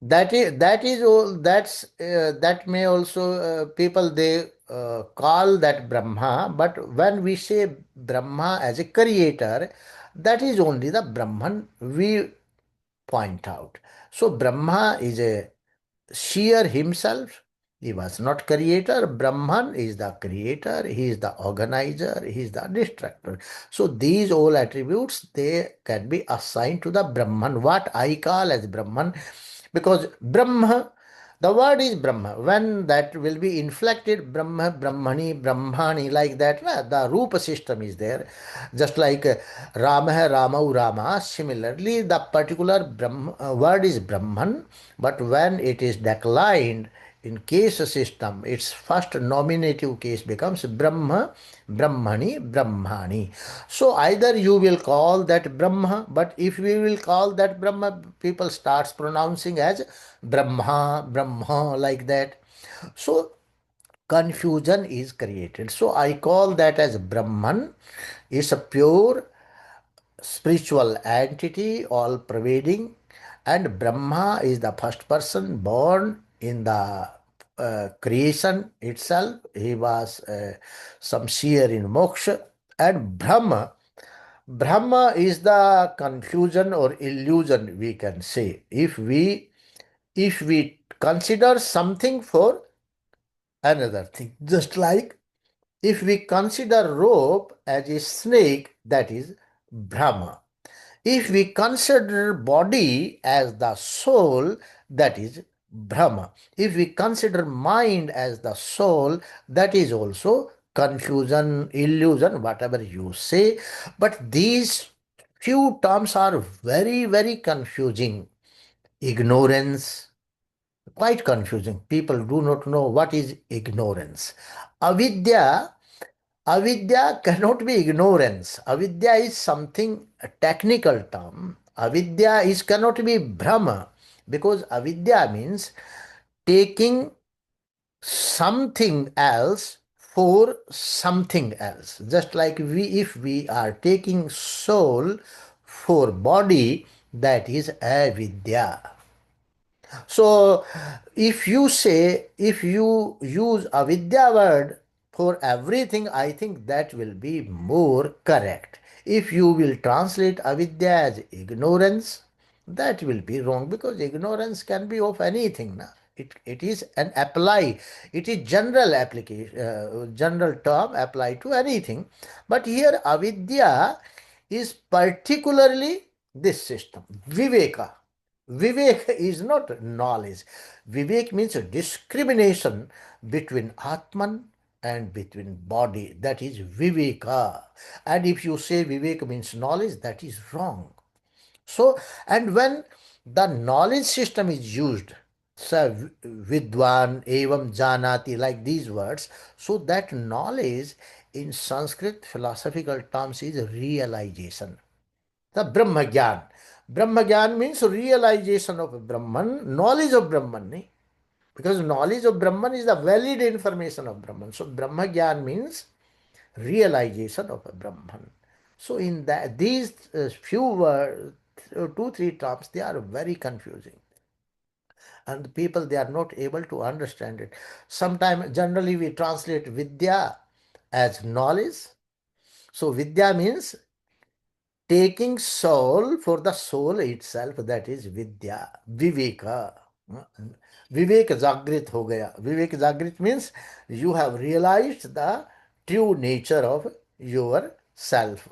that is all. That may also people they call that Brahma, but when we say Brahma as a creator, that is only the Brahman we point out. So Brahma is a seer himself. He was not creator. Brahman is the creator. He is the organizer. He is the destructor. So these all attributes, they can be assigned to the Brahman, what I call as Brahman, because Brahma, the word is Brahma. When that will be inflected, Brahma, Brahmani, Brahmani, like that, the Rupa system is there. Just like Rama hai Ramau Rama. Similarly, the particular word is Brahman, but when it is declined in case system, its first nominative case becomes Brahma, Brahmani, Brahmani. So either you will call that Brahma, but if we will call that Brahma, people starts pronouncing as Brahma, Brahma, like that. So confusion is created. So I call that as Brahman is a pure spiritual entity, all pervading, and Brahma is the first person born in the creation itself. He was some seer in moksha, and Brahma is the confusion or illusion, we can say. If we consider something for another thing, just like if we consider rope as a snake, that is Brahma. If we consider body as the soul, that is Brahma. If we consider mind as the soul, that is also confusion, illusion, whatever you say. But these few terms are very, very confusing. Ignorance, quite confusing. People do not know what is ignorance. Avidya, Avidya cannot be ignorance. Avidya is something, a technical term. Avidya cannot be Brahma, because avidya means taking something else for something else. Just like if we are taking soul for body, that is avidya. So if you use avidya word for everything, I think that will be more correct. If you will translate avidya as ignorance, that will be wrong, because ignorance can be of anything. Na? It is an apply. It is general application, general term apply to anything. But here avidya is particularly this system, viveka. Vivek is not knowledge. Vivek means a discrimination between Atman and between body. That is viveka. And if you say Vivek means knowledge, that is wrong. So, and when the knowledge system is used, so vidwan, evam, janati, like these words, so that knowledge in Sanskrit philosophical terms is realization. The Brahma Gyan. Brahma Gyan means realization of Brahman, knowledge of Brahman. Nahi? Because knowledge of Brahman is the valid information of Brahman. So Brahma Gyan means realization of a Brahman. So in that these few words, 2, 3 terms, they are very confusing. And the people, they are not able to understand it. Sometimes, generally, we translate Vidya as knowledge. So Vidya means taking soul for the soul itself, that is Vidya, Viveka. Vivek Jagrit ho gaya. Vivek Jagrit means you have realized the true nature of your self.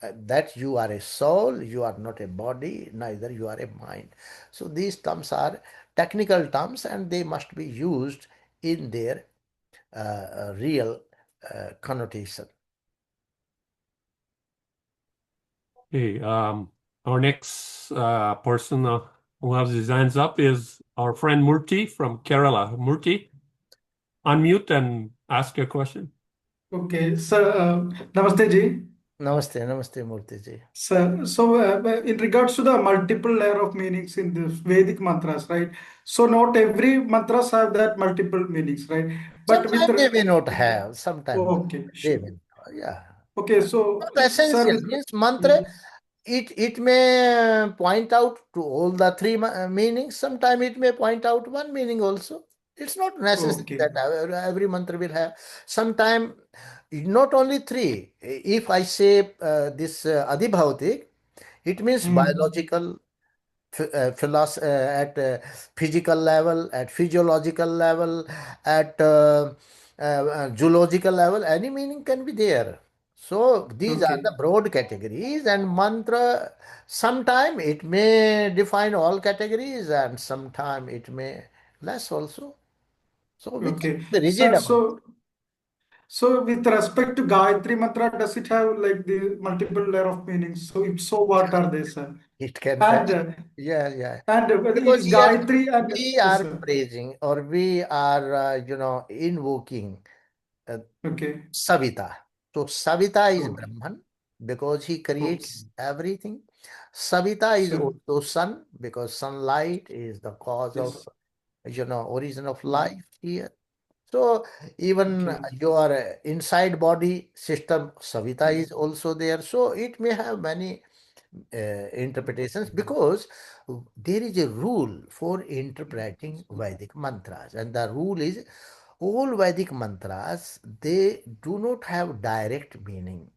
That you are a soul, you are not a body, neither you are a mind. So these terms are technical terms and they must be used in their real connotation. Okay, our next person who has his hands up is our friend Murti from Kerala. Murti, unmute and ask your question. Okay, sir, Namaste ji. Namaste, Namaste Murti ji. Sir, so in regards to the multiple layer of meanings in the Vedic mantras, right? So not every mantras have that multiple meanings, right? But Sometimes they may not have, sometimes okay, they sure. may not. Yeah. Okay, so Not sir, essential with means mantra. It may point out to all the 3 meanings. Sometimes it may point out 1 meaning also. It's not necessary okay, that every mantra will have. Sometimes not only 3. If I say this adhibhautik, it means biological, at physical level, at physiological level, at zoological level, any meaning can be there. So these are okay, the broad categories, and mantra, sometime it may define all categories and sometime it may less also. So we can okay, be rigid sir. about So with respect to Gayatri mantra, does it have like the multiple layer of meanings? So if so, what are they, sir? it. It can have, And yeah. whether Because is here Gayatri and we yes, are sir. praising or we are, invoking Okay. Savita. So Savita is Okay. Brahman because he Okay. creates everything. Savita is Sir. also sun because sunlight is the cause of, Yes. origin of life here. So even Okay. your inside body system, Savita is also there. So it may have many interpretations because there is a rule for interpreting Vedic mantras, and the rule is all Vedic mantras, they do not have direct meaning.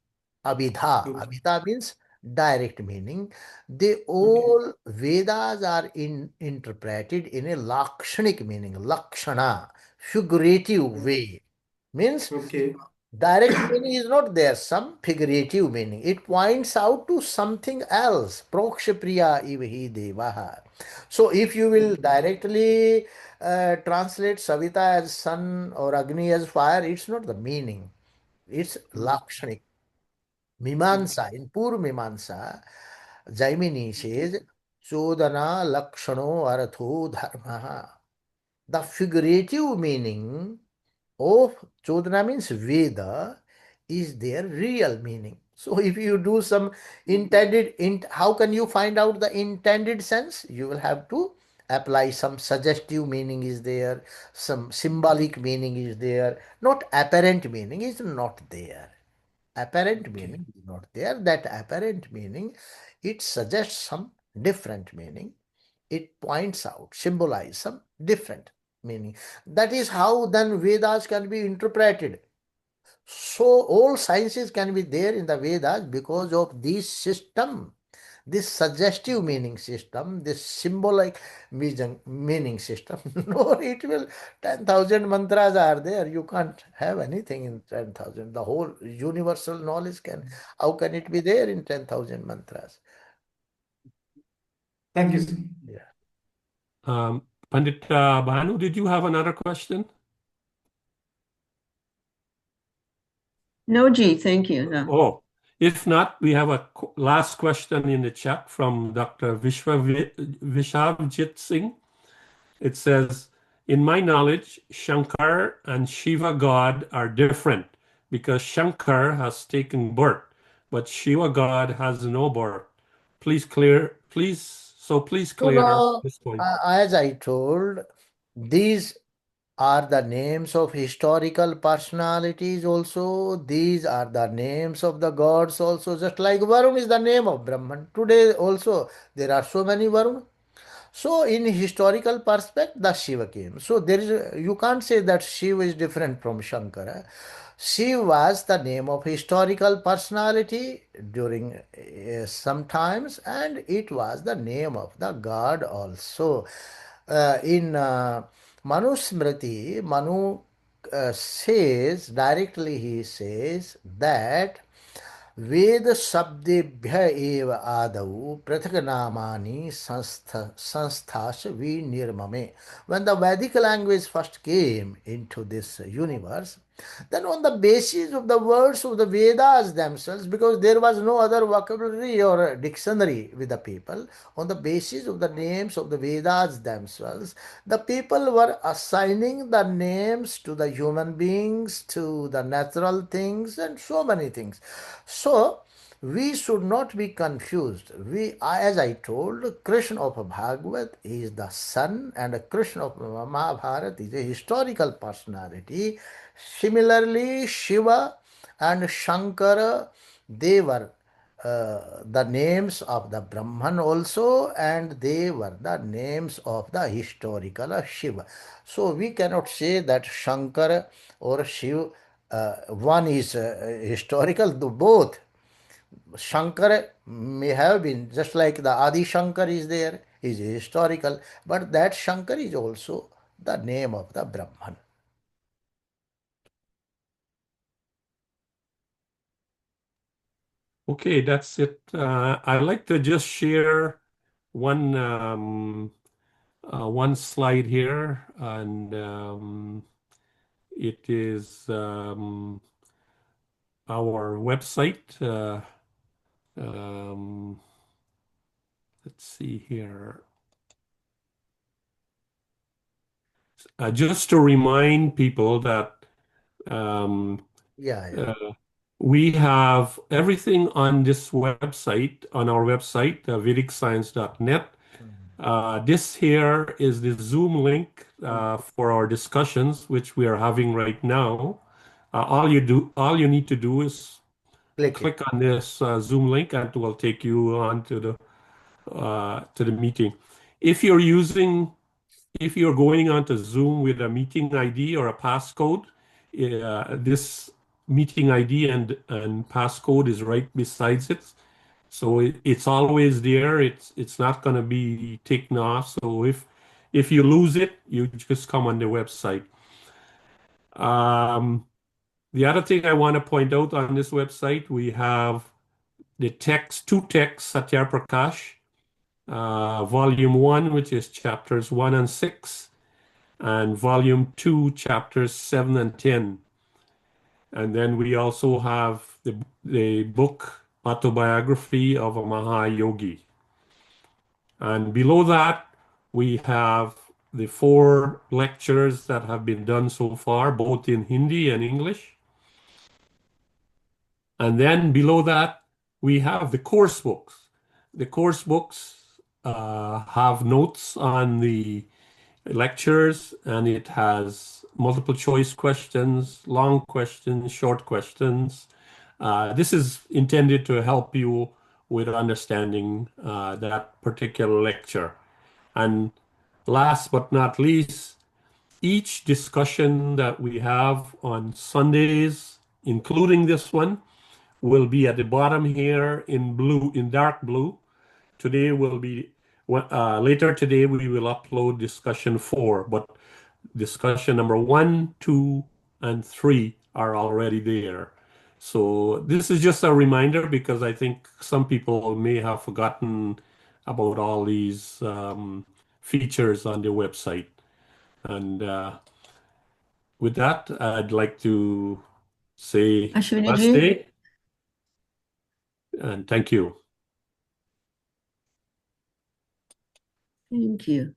Abhidha. Okay. Abhidha means direct meaning. They Okay. all Vedas are interpreted in a lakshanic meaning, lakshana, figurative way. Means Okay. direct meaning is not there, some figurative meaning. It points out to something else. Prokshapriya ivahi devaha. So if you will directly translate Savita as sun or Agni as fire, it's not the meaning. It's lakshanik. Mimansa, in Pur Mimansa, Jaimini says, Chodana lakshano artho dharmaha. The figurative meaning of Chodana means Veda is their real meaning. So if you do some how can you find out the intended sense? You will have to apply some suggestive meaning is there, some symbolic meaning is there, not apparent meaning is not there. Apparent Okay. meaning is not there. That apparent meaning, it suggests some different meaning. It points out, symbolizes some different meaning. That is how then Vedas can be interpreted. So all sciences can be there in the Vedas because of this system. this suggestive meaning system, this symbolic meaning system. No, it will, 10,000 mantras are there. You can't have anything in 10,000. The whole universal knowledge how can it be there in 10,000 mantras? Thank you, sir. Yeah. Pandit Bhanu, did you have another question? No, G, thank you. No. Oh, if not, we have a last question in the chat from Dr. Vishavjit Singh. It says, in my knowledge, Shankar and Shiva God are different because Shankar has taken birth, but Shiva God has no birth. Please clear this point. As I told, these are the names of historical personalities also. These are the names of the gods also. Just like Varun is the name of Brahman. Today also there are so many Varun. So in historical perspective, the Shiva came. So you can't say that Shiva is different from Shankara. Shiva was the name of historical personality during some times, and it was the name of the god also. In Manu Smriti, Manu says, directly he says that वेद शब्देभ्य एव आदौ पृथक नामानि संस्थास विनिर्ममे. When the Vedic language first came into this universe, then on the basis of the words of the Vedas themselves, because there was no other vocabulary or dictionary with the people, on the basis of the names of the Vedas themselves, the people were assigning the names to the human beings, to the natural things, and so many things. So we should not be confused. As I told, Krishna of Bhagavad is the son, and Krishna of Mahabharata is a historical personality. Similarly, Shiva and Shankara, they were the names of the Brahman also, and they were the names of the historical Shiva. So we cannot say that Shankara or Shiva, one is historical, both. Shankar may have been, just like the Adi Shankar is there, is historical, but that Shankar is also the name of the Brahman. Okay, that's it. I'd like to just share one slide here, and it is our website. Let's see here. Just to remind people that we have everything on this website, on our website, VedicScience.net. This here is the Zoom link for our discussions, which we are having right now. All you need to do is click on this Zoom link, and it will take you on to the meeting. If you're going onto Zoom with a meeting ID or a passcode, this meeting ID and passcode is right besides it. So it's always there. It's not going to be taken off. So if you lose it, you just come on the website. The other thing I want to point out on this website, we have the two texts, Satyarth Prakash, Volume 1, which is chapters 1 and 6, and Volume 2, chapters 7 and 10. And then we also have the book Autobiography of a Mahayogi. And below that, we have the 4 lectures that have been done so far, both in Hindi and English. And then below that, we have the course books. The course books have notes on the lectures, and it has multiple choice questions, long questions, short questions. This is intended to help you with understanding that particular lecture. And last but not least, each discussion that we have on Sundays, including this one, will be at the bottom here in blue, in dark blue. Today will be later today we will upload discussion 4, but discussion number 1, 2, and 3 are already there. So this is just a reminder because I think some people may have forgotten about all these features on the website. And with that, I'd like to say namaste and thank you. Thank you.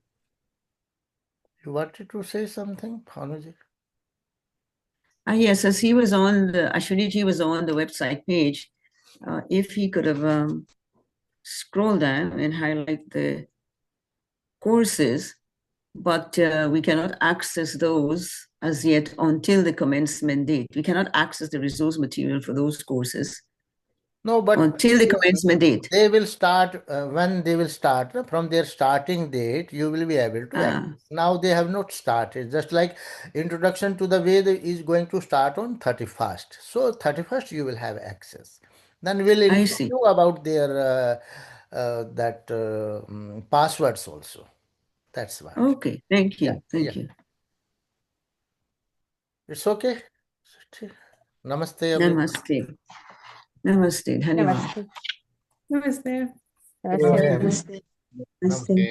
You wanted to say something, Bhanuji? Yes, as he was on the Ashwiniji was on the website page. If he could have scrolled down and highlight the courses, but we cannot access those as yet until the commencement date. We cannot access the resource material for those courses. No, but until the commencement date. They will start when they will start from their starting date. You will be able to access. Now they have not started. Just like introduction to the Veda is going to start on 31st. So 31st you will have access. Then we'll inform you about their passwords also. That's why. Okay, thank you, thank you. It's okay. Namaste, everyone. Namaste. Namaste. Dhanyavad. Namaste. Namaste. Namaste.